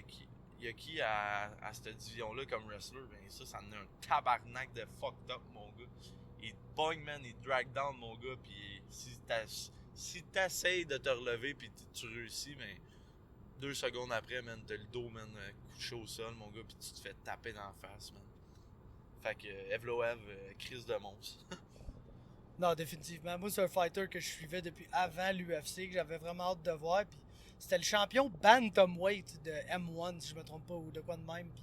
a qui à cette division-là comme wrestler? Ben ça en a un tabarnak de fucked up, mon gars. Il te pogne, man, il te drag down, mon gars, pis si t'essayes de te relever pis tu réussis, ben 2 secondes après, man, t'as le dos, man, couché au sol, mon gars, pis tu te fais taper dans la face, man. Fait que Evloev, crise de monstre. Non, définitivement. Moi, c'est un fighter que je suivais depuis avant l'UFC, que j'avais vraiment hâte de voir. Puis c'était le champion Bantamweight de M1, si je me trompe pas, ou de quoi de même. Puis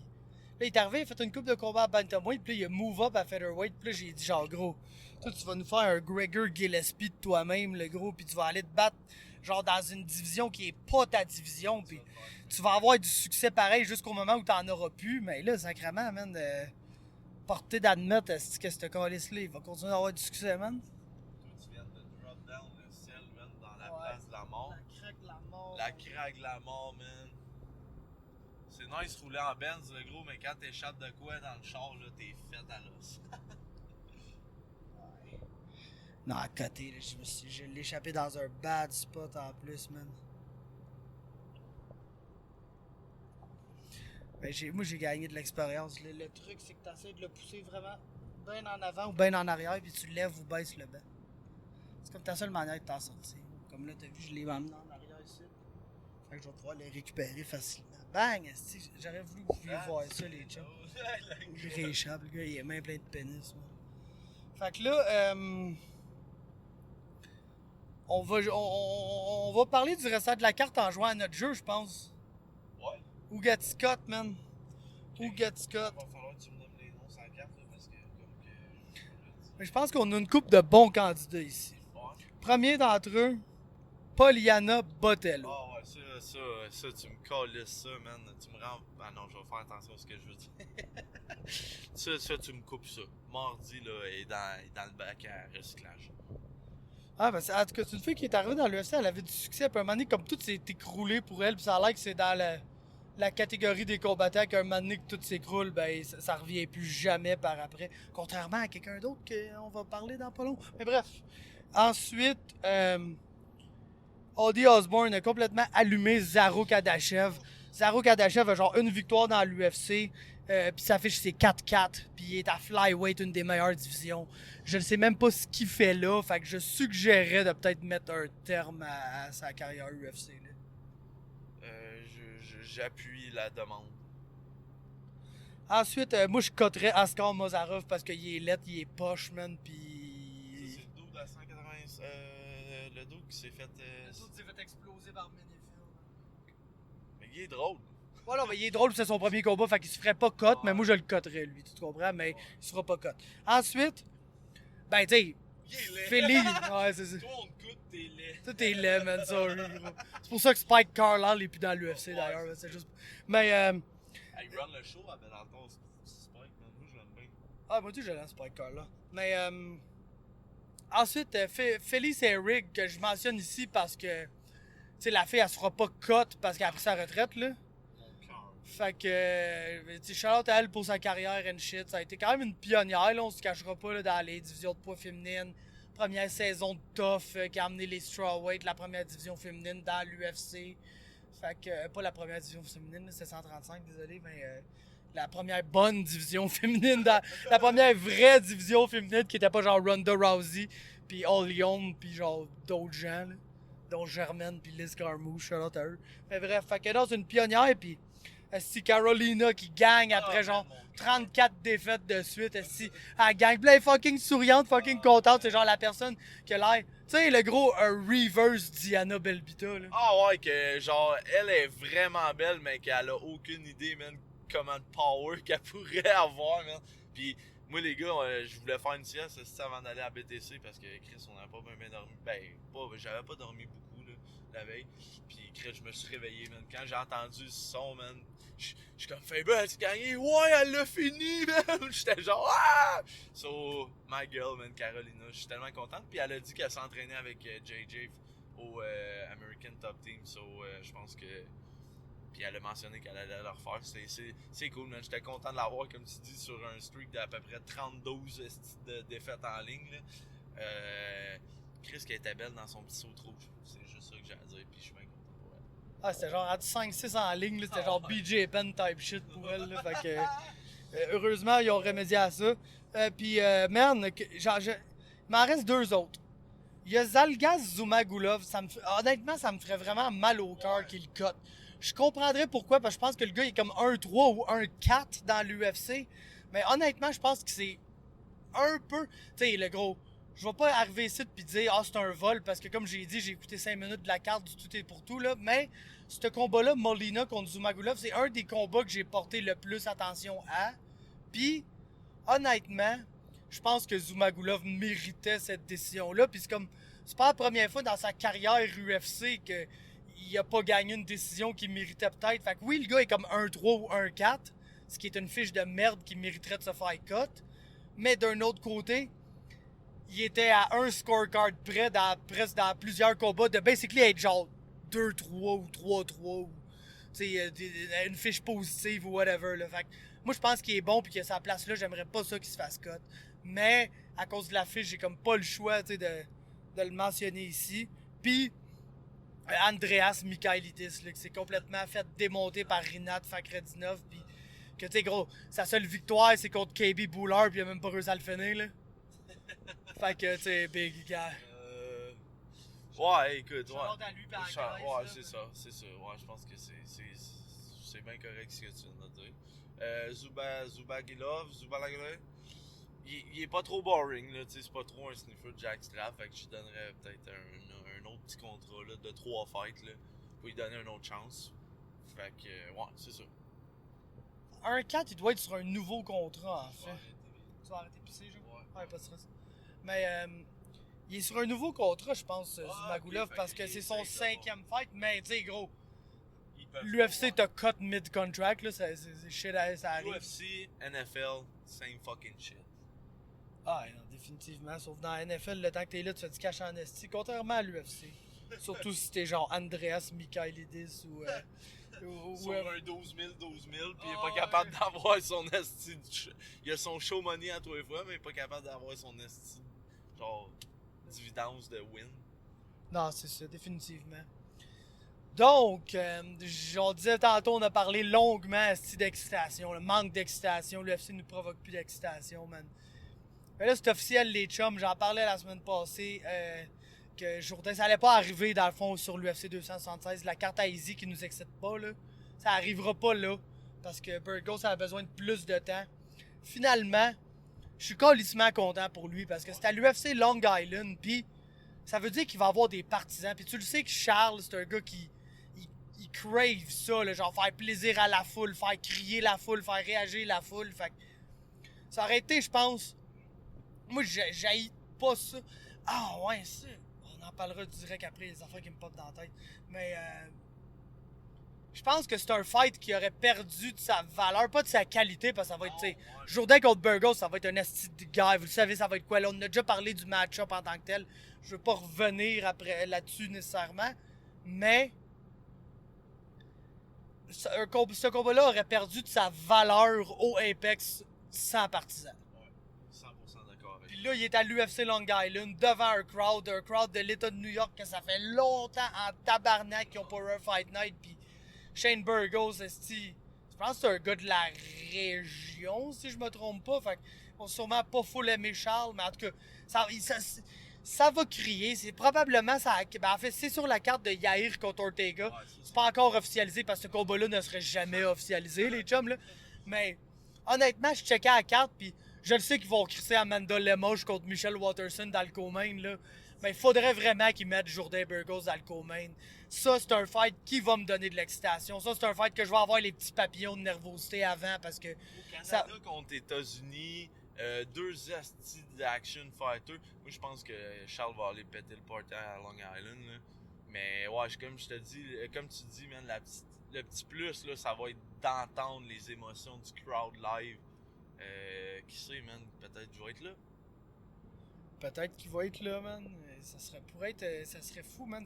là, il est arrivé, il a fait une coupe de combat à Bantamweight, puis là, il a move up à Featherweight. Puis là, j'ai dit, genre, gros, toi, tu vas nous faire un Gregor Gillespie de toi-même, le gros, puis tu vas aller te battre, genre, dans une division qui est pas ta division. Puis tu vas avoir du succès pareil jusqu'au moment où t'en auras plus. Mais là, sacrément, man, porter d'admettre que ce calice-là, il va continuer d'avoir du succès, man. Toi, tu viens de drop down le ciel, man, dans la Ouais. place de la mort. La craque de la mort. La craque de la mort, man. C'est nice rouler en Benz, le gros, mais quand t'échappes de quoi dans le char, là, t'es fait à l'os. Non, à côté, là, je l'ai échappé dans un bad spot en plus, man. Ben, moi, j'ai gagné de l'expérience. Le truc, c'est que tu essaies de le pousser vraiment bien en avant ou bien en arrière, puis tu lèves ou baisses le banc. C'est comme ta seule manière de t'en sortir. Comme là, t'as vu, je l'ai emmené en arrière ici. Fait que je vais pouvoir le récupérer facilement. Bang! esti, j'aurais voulu que vous pouviez voir ça, les chums. Il rééchappe, le gars, il est même plein de pénis, man. Fait que là, on va parler du restant de la carte en jouant à notre jeu, je pense. Ouais. Who Gets Scott, man. Who Gets Scott. Il va falloir que tu me nommes les noms sur la carte, là, parce que, comme que. Mais je pense qu'on a une couple de bons candidats ici. Ouais. Premier d'entre eux, Poliana Botello. Ah ouais, ça, tu me calisses ça, man. Tu me rends. Ah non, je vais faire attention à ce que je veux dire. Ça, tu me coupes ça. Mardi, là, est dans le bac à recyclage. Ah, ben, en tout cas, c'est une fille qui est arrivée dans l'UFC, elle avait du succès. Puis à un moment donné, comme tout s'est écroulé pour elle, puis ça a l'air que c'est dans la catégorie des combattants qu'un moment donné que tout s'écroule, ben, ça revient plus jamais par après. Contrairement à quelqu'un d'autre qu'on va parler dans pas long. Mais bref. Ensuite, Ozzy Osbourne a complètement allumé Zaro Kadachev. Zaro Kadachev a genre une victoire dans l'UFC. Puis sa fiche c'est 4-4. Puis il est à flyweight, une des meilleures divisions. Je ne sais même pas ce qu'il fait là. Fait que je suggérerais de peut-être mettre un terme à sa carrière UFC. Là. J'appuie la demande. Ensuite, moi je coterais Askar Mozarov parce qu'il est laid, il est poche, man. Puis. C'est le dos à 180. Le dos qui s'est fait. Le dos s'est fait exploser par Minifield. Mais il est drôle. Voilà, mais il est drôle, c'est son premier combat, fait qu'il se ferait pas cut, mais moi je le cutterais lui, tu comprends, mais il sera pas cut. Ensuite, ben tu sais, Philly, ouais, c'est ça. Toi, on te coûte, t'es laid. Toi t'es laid, man, sorry, gros. C'est pour ça que Spike Carlisle est plus dans l'UFC d'ailleurs, c'est juste. Mais Il run le show à Bellator, Spike, man. Moi, je l'aime bien. ah, moi aussi je l'aime Spike Carlisle. Mais ensuite, Félix Herrig, que je mentionne ici parce que, tu sais, la fille elle se fera pas cut parce qu'elle a pris sa retraite, là. Fait que, tu sais, shout-out à elle pour sa carrière and shit. Ça a été quand même une pionnière, là, on se cachera pas, là, dans les divisions de poids féminines. Première saison de Tough qui a amené les strawweight, la première division féminine dans l'UFC. Fait que, pas la première division féminine, c'est 135, désolé, mais la première bonne division féminine, la première vraie division féminine qui était pas genre Ronda Rousey, puis All Young, puis genre d'autres gens, là, dont Germaine, puis Liz Carmouche, shout-out à eux. Mais bref, fait que non, c'est une pionnière, puis si Carolina qui gagne après genre 34 défaites de suite, elle gagne. Puis elle est fucking souriante, fucking contente. C'est genre la personne qui a l'air. Tu sais, le gros reverse Diana Belbita. Là. Ah ouais, que genre, elle est vraiment belle, mais qu'elle a aucune idée, man, comment de power qu'elle pourrait avoir, man. Puis moi, les gars, je voulais faire une sieste avant d'aller à BTC parce que Chris, on n'avait pas bien dormi. Ben, j'avais pas dormi beaucoup, là, la veille. Puis Chris, je me suis réveillé, man. Quand j'ai entendu ce son, man, je suis comme, Faber, elle a gagné. Ouais, elle l'a fini, man. J'étais genre, ah! So, my girl, man, Carolina, je suis tellement contente. Puis elle a dit qu'elle s'entraînait avec JJ au American Top Team. So, je pense que. Puis elle a mentionné qu'elle allait le refaire. C'est cool, man. J'étais content de l'avoir, comme tu dis, sur un streak d'à peu près 32 de défaites en ligne. Là. Chris qui était belle dans son petit saut rouge. C'est juste ça que j'ai à dire. Puis je suis bien content pour elle. Ah, c'était genre à 5-6 en ligne. C'était genre BJ Penn type shit pour elle. Là, fait que, heureusement, ils ont remédié à ça. Puis, man, genre, il m'en reste deux autres. Il y a Zalgas Zumagulov. Honnêtement, ça me ferait vraiment mal au cœur qu'il cut. Je comprendrais pourquoi, parce que je pense que le gars il est comme 1-3 ou 1-4 dans l'UFC. Mais honnêtement, je pense que c'est un peu. Tu sais, le gros. Je vais pas arriver ici et dire ah, c'est un vol, parce que comme j'ai dit, j'ai écouté 5 minutes de la carte du tout et pour tout. Là. Mais ce combat-là, Molina contre Zumagulov, c'est un des combats que j'ai porté le plus attention à. Puis, honnêtement, je pense que Zumagulov méritait cette décision-là. Puis c'est pas la première fois dans sa carrière UFC que il a pas gagné une décision qu'il méritait peut-être. Fait que oui, le gars est comme 1-3 ou 1-4, ce qui est une fiche de merde qui mériterait de se faire cut. Mais d'un autre côté, il était à un scorecard près presque dans plusieurs combats de basically être genre 2-3 ou 3-3 ou une fiche positive ou whatever. Là. Fait que moi, je pense qu'il est bon puis que sa place là, j'aimerais pas ça qu'il se fasse cut. Mais à cause de la fiche, j'ai comme pas le choix de le mentionner ici. Puis Andreas Mikhailitis, là, qui s'est complètement fait démonter par Rinat Fakhretdinov, puis que, tu sais, gros, sa seule victoire, c'est contre KB Bouler, puis il a même pas réussi à le finir, là. Fait que, tu sais, big guy. Ouais, écoute, ouais. Ouais, c'est ça. Ouais, je pense que c'est bien correct ce que tu viens de dire. Zubagilov, il est pas trop boring, là, tu sais, c'est pas trop un sniffer de jackstrap, fait que je donnerais peut-être un autre petit contrat là, de 3 fights là, pour lui donner une autre chance. Fait que, ouais, c'est ça. Un 4, il doit être sur un nouveau contrat, en fait. Tu vas arrêter de pisser, genre? Ouais, pas de stress. Mais, il est sur un nouveau contrat, je pense, Zumagulov, parce que c'est son 5e fight, mais, tu sais, gros. Il l'UFC t'a cut mid-contract, là, c'est shit, ça arrive. UFC, NFL, same fucking shit. Ah, non, définitivement. Sauf dans la NFL, le temps que t'es là, tu fais du cash en esti, contrairement à l'UFC. Surtout si t'es genre Andreas Michailidis ou Sur un 12 000, puis il est pas capable d'avoir son esti. Il a son show money à tous les fois, mais il est pas capable d'avoir son esti. Genre, dividende de win. Non, c'est ça, définitivement. Donc, on disait tantôt, on a parlé longuement d'excitation, le manque d'excitation. L'UFC ne provoque plus d'excitation, man. Mais là, c'est officiel, les chums. J'en parlais la semaine passée que Jourdain, ça allait pas arriver, dans le fond, sur l'UFC 276. La carte à Easy qui nous excite pas, là. Ça arrivera pas là. Parce que Burgos a besoin de plus de temps. Finalement, je suis calissement content pour lui parce que c'est à l'UFC Long Island. Puis, ça veut dire qu'il va avoir des partisans. Puis, tu le sais que Charles, c'est un gars qui il crave ça, là, genre faire plaisir à la foule, faire crier la foule, faire réagir la foule. Fait que ça aurait été, je pense. Moi, j'haïs pas ça. Ah, ouais, ça. On en parlera direct après, les affaires qui me popent dans la tête. Mais, je pense que c'est un fight qui aurait perdu de sa valeur, pas de sa qualité, parce que ça va être, tu sais, Jourdain contre Burgos, ça va être un esti de guy. Vous le savez, ça va être quoi là? On a déjà parlé du match-up en tant que tel. Je veux pas revenir après là-dessus nécessairement. Mais, ce combat-là aurait perdu de sa valeur au Apex sans partisans. 100% d'accord avec Puis là, il est à l'UFC Long Island, devant un crowd de l'État de New York, que ça fait longtemps en tabarnak qu'ils ont pas eu un Fight Night. Puis Shane Burgos, esti, je pense que c'est un gars de la région, si je me trompe pas. Fait qu'on va sûrement pas full aimer Charles, mais en tout cas, ça va crier. C'est probablement ça. Ben en fait, c'est sur la carte de Yair contre Ortega. C'est pas encore officialisé parce que ce combat-là ne serait jamais officialisé, les chums, là. Mais honnêtement, je checkais la carte, puis je le sais qu'ils vont crisser Amanda Lemos contre Michelle Waterson dans le co-main, là. Mais il faudrait vraiment qu'ils mettent Jourdain Burgos dans le co-main. Ça, c'est un fight qui va me donner de l'excitation. Ça, c'est un fight que je vais avoir les petits papillons de nervosité avant parce que... Au Canada contre les États-Unis, deux astis d'action fighter. Moi, je pense que Charles va aller péter le party à Long Island, là. Mais ouais, comme je te dis, comme tu dis, man, le petit plus, là, ça va être d'entendre les émotions du crowd live. Qui sait, man, peut-être que je vais être là. Peut-être qu'il va être là, man. Ça serait fou, man.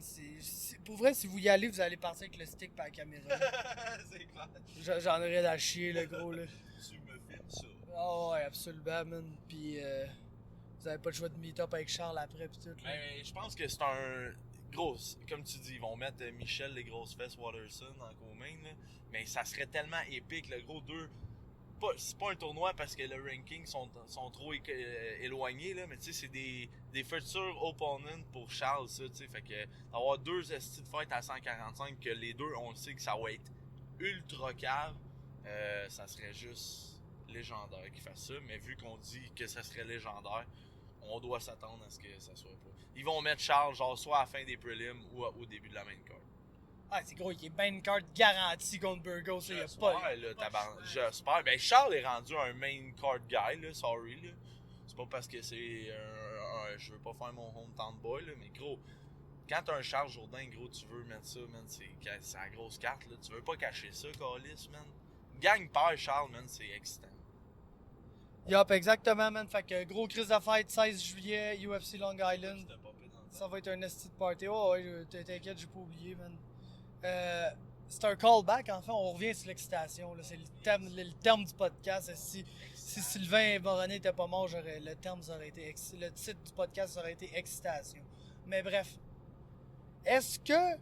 Pour vrai, si vous y allez, vous allez partir avec le stick par la caméra. C'est clair. J'en aurais à chier, le gros, là. Tu me filmes ça. Ah ouais, absolument, man. Puis, vous avez pas le choix de meet-up avec Charles après, pis tout, là. Mais je pense que c'est un gros, comme tu dis, ils vont mettre Michel les grosses fesses Waterson en co-main, là. Mais ça serait tellement épique, le gros 2. C'est pas un tournoi parce que le ranking sont trop éloignés, là, mais tu sais, c'est des futurs opponents pour Charles, ça, tu sais. Fait que d'avoir deux estis de fight à 145, que les deux, on le sait que ça va être ultra cave, ça serait juste légendaire qu'ils fassent ça. Mais vu qu'on dit que ça serait légendaire, on doit s'attendre à ce que ça soit pas. Ils vont mettre Charles, genre, soit à la fin des prelims ou au début de la main card. Ah, c'est gros, il est main card garanti contre Burgos, il y a pas. J'espère. Ben, Charles est rendu un main card guy, là, sorry, là. C'est pas parce que c'est je veux pas faire mon hometown boy, là, mais gros, quand t'as un Charles Jourdain, gros, tu veux mettre ça, man, c'est la grosse carte, là. Tu veux pas cacher ça, Calis, man. Gagne perd Charles, man, c'est excitant. Yup, exactement, man. Fait que gros crise de fête, 16 juillet, UFC Long Island. Ça va être un esti de party. Oh, ouais, t'inquiète, j'ai pas oublié, man. C'est un callback, en fait, on revient sur l'excitation. C'est le terme du podcast. Si Sylvain Moroney n'était pas mort, le titre du podcast aurait été excitation. Mais bref, est-ce que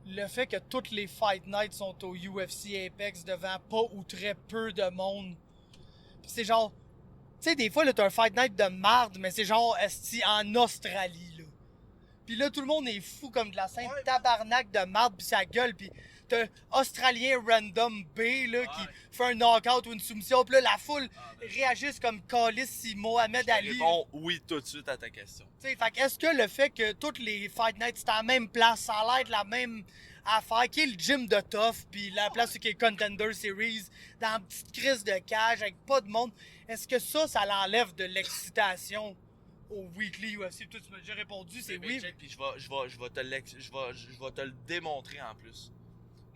le fait que toutes les Fight Nights sont au UFC Apex devant pas ou très peu de monde, pis c'est genre, tu sais, des fois, là, t'as un Fight Night de marde, mais c'est genre, en Australie, là. Pis là, tout le monde est fou comme de la scène tabarnak de marde pis sa gueule. Pis t'as Australien Random B, là, qui fait un knockout ou une soumission. Pis là, la foule réagisse comme Calis si Mohamed Ali. Je réponds oui tout de suite à ta question. T'sais, fait est-ce que le fait que toutes les Fight Nights c'est à la même place, ça a l'air de la même affaire, qui est le gym de Tough, pis la place qui est Contender Series, dans une petite crise de cage avec pas de monde, est-ce que ça l'enlève de l'excitation au Weekly UFC? Toi, tu m'as déjà répondu, c'est oui. Puis je vais te le démontrer en plus.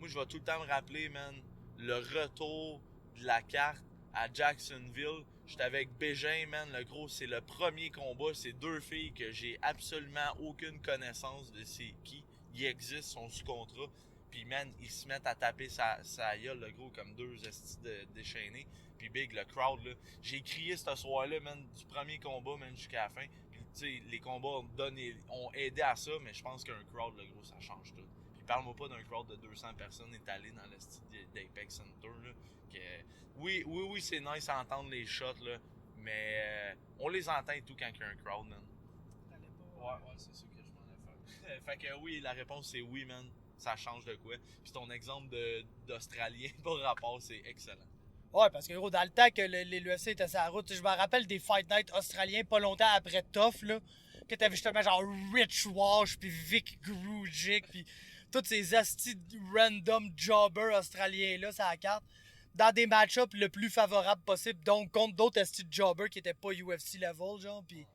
moi, je vais tout le temps me rappeler, man, le retour de la carte à Jacksonville. J'étais avec Bégin, man. Le gros, c'est le premier combat. C'est 2 filles que j'ai absolument aucune connaissance de c'est qui. Ils existent, sont sous contrat. Puis, man, ils se mettent à taper sa gueule, le gros, comme 2 estis déchaînés. Puis, big, le crowd, là. J'ai crié ce soir-là, man, du premier combat, man, jusqu'à la fin. Puis, tu sais, les combats ont aidé à ça, mais je pense qu'un crowd, le gros, ça change tout. Puis, parle-moi pas d'un crowd de 200 personnes étalées dans le style d'Apex Center, là. Que, oui, c'est nice à entendre les shots, là. Mais on les entend et tout quand il y a un crowd, man. Ouais, c'est ça que je m'en ai fait. Fait que oui, la réponse c'est oui, man. Ça change de quoi. Puis ton exemple d'Australien par rapport, c'est excellent. Ouais, parce que gros, dans le temps que l'UFC était sur la route, je me rappelle des Fight Night australiens pas longtemps après Tough, là, que t'avais justement genre Rich Walsh, puis Vic Grujic, puis tous ces astis random jobbers australiens-là, sur la carte, dans des match-ups le plus favorable possible, donc contre d'autres astis jobbers qui étaient pas UFC level, genre, puis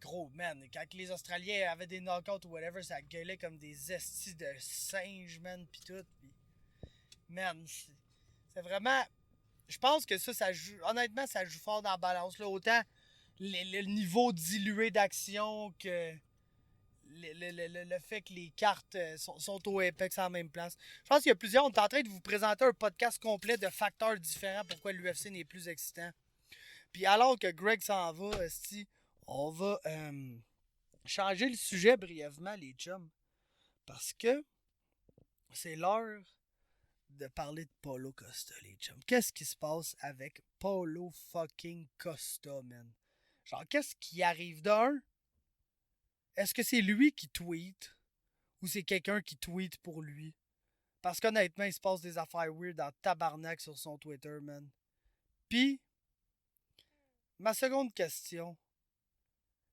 gros, man, quand les Australiens avaient des knockouts ou whatever, ça gueulait comme des estis de singes, man, pis tout. Pis... Man, c'est vraiment... Je pense que ça joue... Honnêtement, ça joue fort dans la balance, là. Autant le niveau dilué d'action que le fait que les cartes sont au Apex en même place. Je pense qu'il y a plusieurs... On est en train de vous présenter un podcast complet de facteurs différents pourquoi l'UFC n'est plus excitant. Puis alors que Greg s'en va, esti... On va changer le sujet brièvement, les chums. Parce que c'est l'heure de parler de Paulo Costa, les chums. Qu'est-ce qui se passe avec Paulo fucking Costa, man? Genre, qu'est-ce qui arrive d'un? Est-ce que c'est lui qui tweet? Ou c'est quelqu'un qui tweet pour lui? Parce qu'honnêtement, il se passe des affaires weird en tabarnak sur son Twitter, man. Puis, ma seconde question...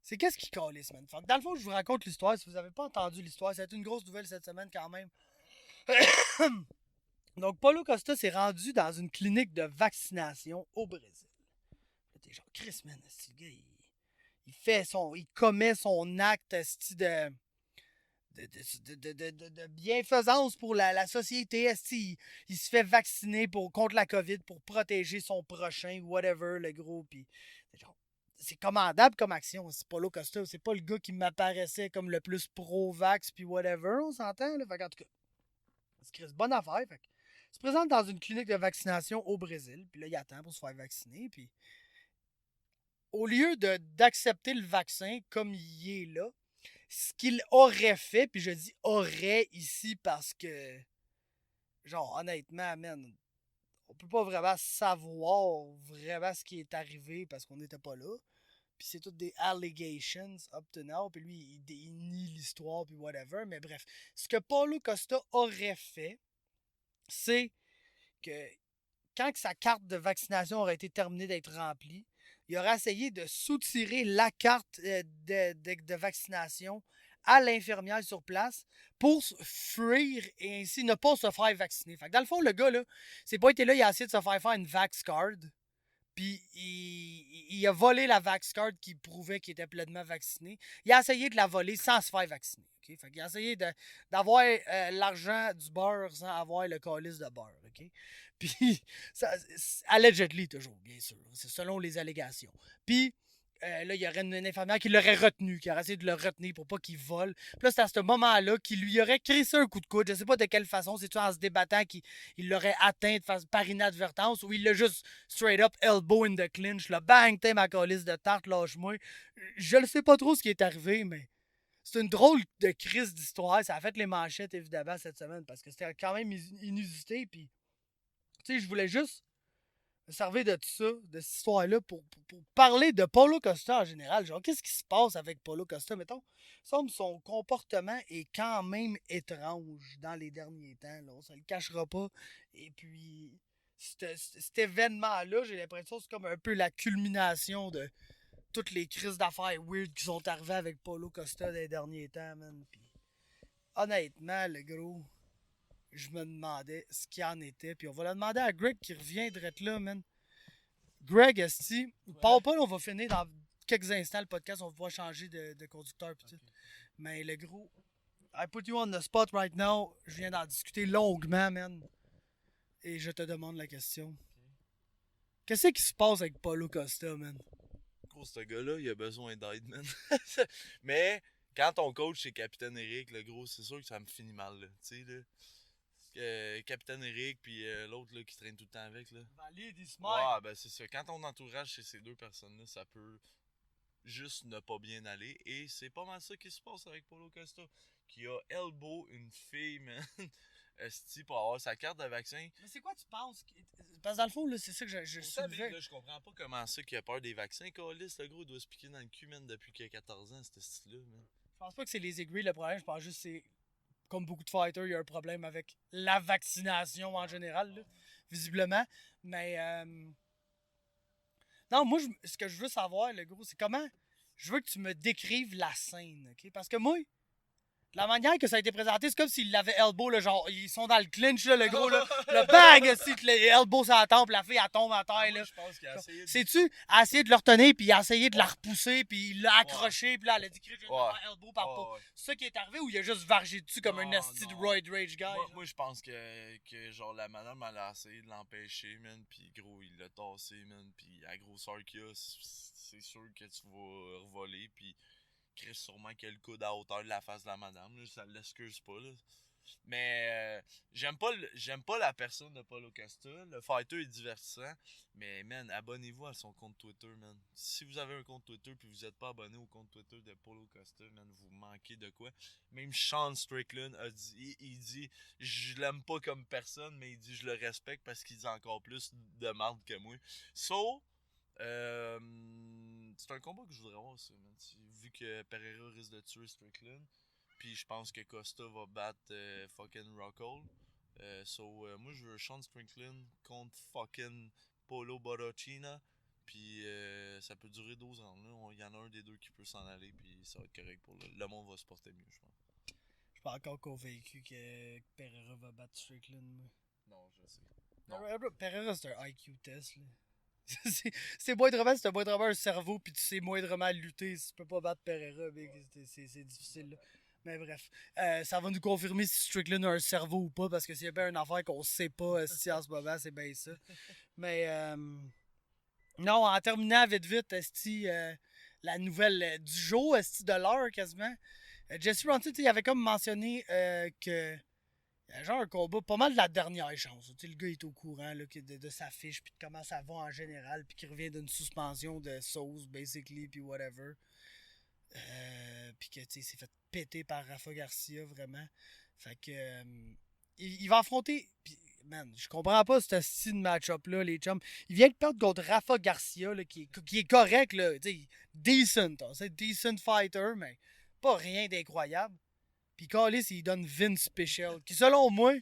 C'est qu'est-ce qui calisse, man? Dans le fond, je vous raconte l'histoire. Si vous n'avez pas entendu l'histoire, ça a été une grosse nouvelle cette semaine quand même. Donc, Paulo Costa s'est rendu dans une clinique de vaccination au Brésil. T'es genre, Chris, man, ce gars, il commet son acte de bienfaisance pour la société. Il se fait vacciner contre la COVID pour protéger son prochain, whatever, le gros. Puis, genre, c'est commandable comme action. C'est Paulo Costa. C'est pas le gars qui m'apparaissait comme le plus pro-vax puis whatever, on s'entend. Là? Fait qu'en tout cas, c'est bonne affaire. Fait il se présente dans une clinique de vaccination au Brésil. Puis là, il attend pour se faire vacciner. Puis au lieu d'accepter le vaccin comme il est là, ce qu'il aurait fait, puis je dis aurait ici parce que, genre, honnêtement, man, on peut pas vraiment savoir vraiment ce qui est arrivé parce qu'on n'était pas là. Puis c'est toutes des allegations up to now. Puis lui, il nie l'histoire, puis whatever. Mais bref, ce que Paulo Costa aurait fait, c'est que quand sa carte de vaccination aurait été terminée d'être remplie, il aurait essayé de soutirer la carte de vaccination à l'infirmière sur place pour fuir et ainsi ne pas se faire vacciner. Fait que dans le fond, le gars, là, c'est pas été là, il a essayé de se faire une vax card. Puis il a volé la vax card qui prouvait qu'il était pleinement vacciné. Il a essayé de la voler sans se faire vacciner. Okay? Fait qu'il a essayé d'avoir l'argent du beurre sans avoir le calice de beurre. Okay? Puis, allegedly toujours, bien sûr. C'est selon les allégations. Puis, là, il y aurait une infirmière qui l'aurait retenu, qui aurait essayé de le retenir pour pas qu'il vole. Puis là, c'est à ce moment-là qu'il lui aurait crissé un coup de coude. Je sais pas de quelle façon. C'est-tu en se débattant qu'il l'aurait atteint par inadvertance ou il l'a juste straight up elbow in the clinch. Là, bang, t'es ma calice de tarte, lâche-moi. Je ne sais pas trop ce qui est arrivé, mais c'est une drôle de crise d'histoire. Ça a fait les manchettes, évidemment, cette semaine parce que c'était quand même inusité. Puis, tu sais, je voulais juste me servir de tout ça, de cette histoire-là, pour parler de Paulo Costa en général. Genre, qu'est-ce qui se passe avec Paulo Costa, mettons? Son comportement est quand même étrange dans les derniers temps. Là. On se le cachera pas. Et puis, cet événement-là, j'ai l'impression que c'est comme un peu la culmination de toutes les crises d'affaires weird qui sont arrivées avec Paulo Costa dans les derniers temps, man. Puis, honnêtement, le gros... Je me demandais ce qu'il en était. Puis on va le demander à Greg qui reviendrait là, man. Greg, esti, parle pas, on va finir dans quelques instants le podcast. On va pouvoir changer de conducteur. Puis tout. Mais le gros, I put you on the spot right now. Je viens d'en discuter longuement, man. Et je te demande la question. Qu'est-ce qui se passe avec Paulo Costa, man? Gros, ce gars-là, il a besoin d'aide, man. Mais quand ton coach, c'est Capitaine Eric, le gros, c'est sûr que ça me finit mal, là. Tu sais, là. Capitaine Eric, puis l'autre, là, qui traîne tout le temps avec, là. Valide, il se Ouais, ben c'est ça. Quand ton entourage, c'est ces deux personnes-là, ça peut juste ne pas bien aller. Et c'est pas mal ça qui se passe avec Paulo Costa, qui a elbow une fille, man. Esti pour avoir sa carte de vaccin. Mais c'est quoi tu penses? Parce que dans le fond, là, c'est ça que je soulevais. Là, je comprends pas comment ça qui a peur des vaccins. Calis, le gros, il doit se piquer dans le cul, man, depuis qu'il a 14 ans, ce style-là, man. Je pense pas que c'est les aiguilles le problème. Je pense juste que c'est, comme beaucoup de fighters, il y a un problème avec la vaccination en général, là, visiblement. Mais, non, moi, ce que je veux savoir, le gros, c'est comment je veux que tu me décrives la scène, OK? Parce que moi, la manière que ça a été présenté, c'est comme s'ils l'avaient elbow, là, genre, ils sont dans le clinch, là, le gros, là, le bang, aussi, le elbow sur la tempe, la fille, elle tombe à terre, là. Je pense qu'il a essayé de... Sais-tu, elle a essayé de le retenir, puis il a essayé de la repousser, puis il l'a accroché, puis là, elle a dit que je vais faire elbow par peau. C'est ça qui est arrivé, ou il a juste vargé dessus comme un esti de roid rage guy? Moi, je pense que, genre, la madame, elle a essayé de l'empêcher, man, puis gros, il l'a tassé, man, puis à la grosseur qu'il a, c'est sûr que tu vas revoler, puis Chris sûrement qu'il a le coude à hauteur de la face de la madame, là, ça l'excuse pas, là. Mais j'aime pas la personne de Paulo Costa. Le fighter est divertissant. Mais man, abonnez-vous à son compte Twitter, man. Si vous avez un compte Twitter puis vous n'êtes pas abonné au compte Twitter de Paulo Costa, man, vous manquez de quoi. Même Sean Strickland a dit, il dit, je l'aime pas comme personne, mais il dit je le respecte parce qu'il dit encore plus de marde que moi. So, c'est un combat que je voudrais voir, ça, man. Vu que Pereira risque de tuer Strickland. Puis je pense que Costa va battre fucking Rockhold. Moi je veux Sean Strickland contre fucking Polo Borrachina. Puis ça peut durer 12 ans. Il y en a un des deux qui peut s'en aller. Puis ça va être correct pour le monde va se porter mieux, je pense. Je suis pas encore convaincu que Pereira va battre Strickland. Moi. Non, je sais. Pereira, c'est un IQ test. Là. c'est moindrement, si t'as moindrement un cerveau puis tu sais moindrement lutter, si tu peux pas battre Pereira, c'est difficile. Là. Mais bref, ça va nous confirmer si Strickland a un cerveau ou pas, parce que s'il y a bien une affaire qu'on sait pas si en ce moment, c'est bien ça. Mais non, en terminant vite, esti, la nouvelle du jour, esti, de l'heure quasiment. Jesse Ronson, il avait comme mentionné que il y a genre un combat pas mal de la dernière chance. Le gars est au courant là, de sa fiche, puis de comment ça va en général, puis qu'il revient d'une suspension de sauce, basically, puis whatever. Puis que il s'est fait péter par Rafa Garcia, vraiment. Fait que il va affronter. Pis, man, je comprends pas ce style de match-up-là, les chums. Il vient de perdre contre Rafa Garcia, là, qui est correct, là. Decent, c'est decent fighter, mais pas rien d'incroyable. Puis Callis, il donne Vince Pichel, qui selon moi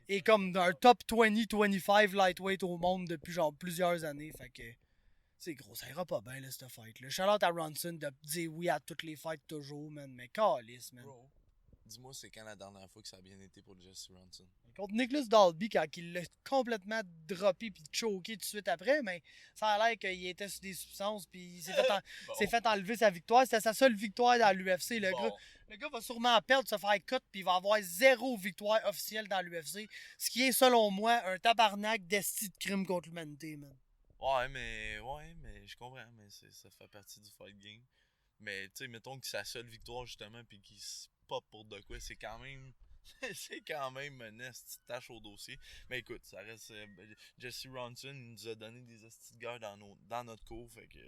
est comme un top 20-25 lightweight au monde depuis genre plusieurs années. Fait que c'est gros, ça ira pas bien, là, cette fight-là. Shout-out à Ronson de dire oui à toutes les fights toujours, man. Mais calisse, man. Bro, dis-moi, c'est quand la dernière fois que ça a bien été pour Jesse Ronson? Contre Nicholas Dalby, quand il l'a complètement droppé puis choqué tout de suite après, mais ça a l'air qu'il était sur des substances puis il s'est fait enlever sa victoire. C'était sa seule victoire dans l'UFC. Le gars va sûrement perdre, se faire cut puis il va avoir 0 victoire officielle dans l'UFC. Ce qui est, selon moi, un tabarnak d'esti de crime contre l'humanité, man. Ouais, mais je comprends, mais ça fait partie du fight game. Mais tu sais, mettons que c'est sa seule victoire justement, puis qu'il se pop pour de quoi, c'est quand même une esti de tâche au dossier. Mais écoute, ça reste Jesse Ronson, il nous a donné des esti de guerre dans notre cours, fait que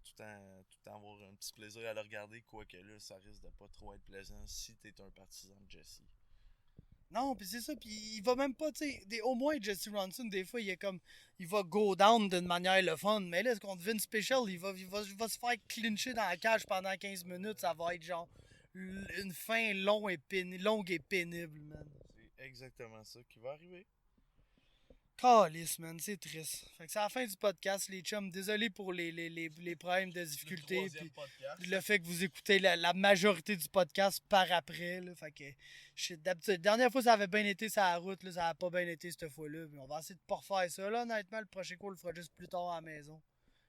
tout le temps avoir un petit plaisir à le regarder, quoique là, ça risque de pas trop être plaisant si t'es un partisan de Jesse. Non, pis c'est ça, pis il va même pas, tu sais, au moins Jesse Ronson, des fois, il va go down d'une manière le fun, mais là, contre Vince Pichel, il va se faire clincher dans la cage pendant 15 minutes, ça va être genre une fin longue et pénible, man. C'est exactement ça qui va arriver. Calisse, man, c'est triste. Fait que c'est la fin du podcast, les chums. Désolé pour les problèmes de difficulté. Puis le fait que vous écoutez la majorité du podcast par après. Là, fait que, d'habitude, la dernière fois, ça avait bien été sur la route. Là, ça n'a pas bien été cette fois-là. Mais on va essayer de pas refaire ça. Là, honnêtement, le prochain coup, on le fera juste plus tard à la maison.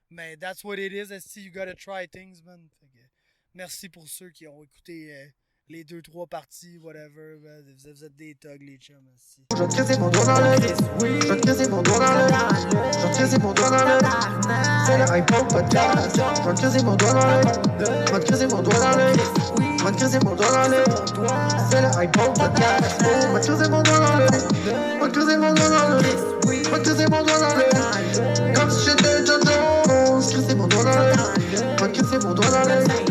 Mais that's what it is. You gotta try things, man. Fait que, merci pour ceux qui ont écouté les 2-3 parties, whatever. Vous êtes des thugs, les chums. Aussi. Je vais te casser mon doigt dans l'œil. Je vais te casser mon doigt dans l'œil. Je vais te casser mon doigt dans l'œil. C'est le iPod podcast. Je vais te casser mon doigt dans l'œil. Je vais te casser mon doigt dans l'œil. Je vais te casser mon doigt dans l'œil. C'est le iPod podcast. Je vais te casser mon doigt dans l'œil. Je vais te casser mon doigt dans l'œil. Je vais te casser mon doigt dans l'œil. Comme si j'étais John Jones. Casser mon doigt dans l'œil. Je vais te casser mon doigt dans l'œil.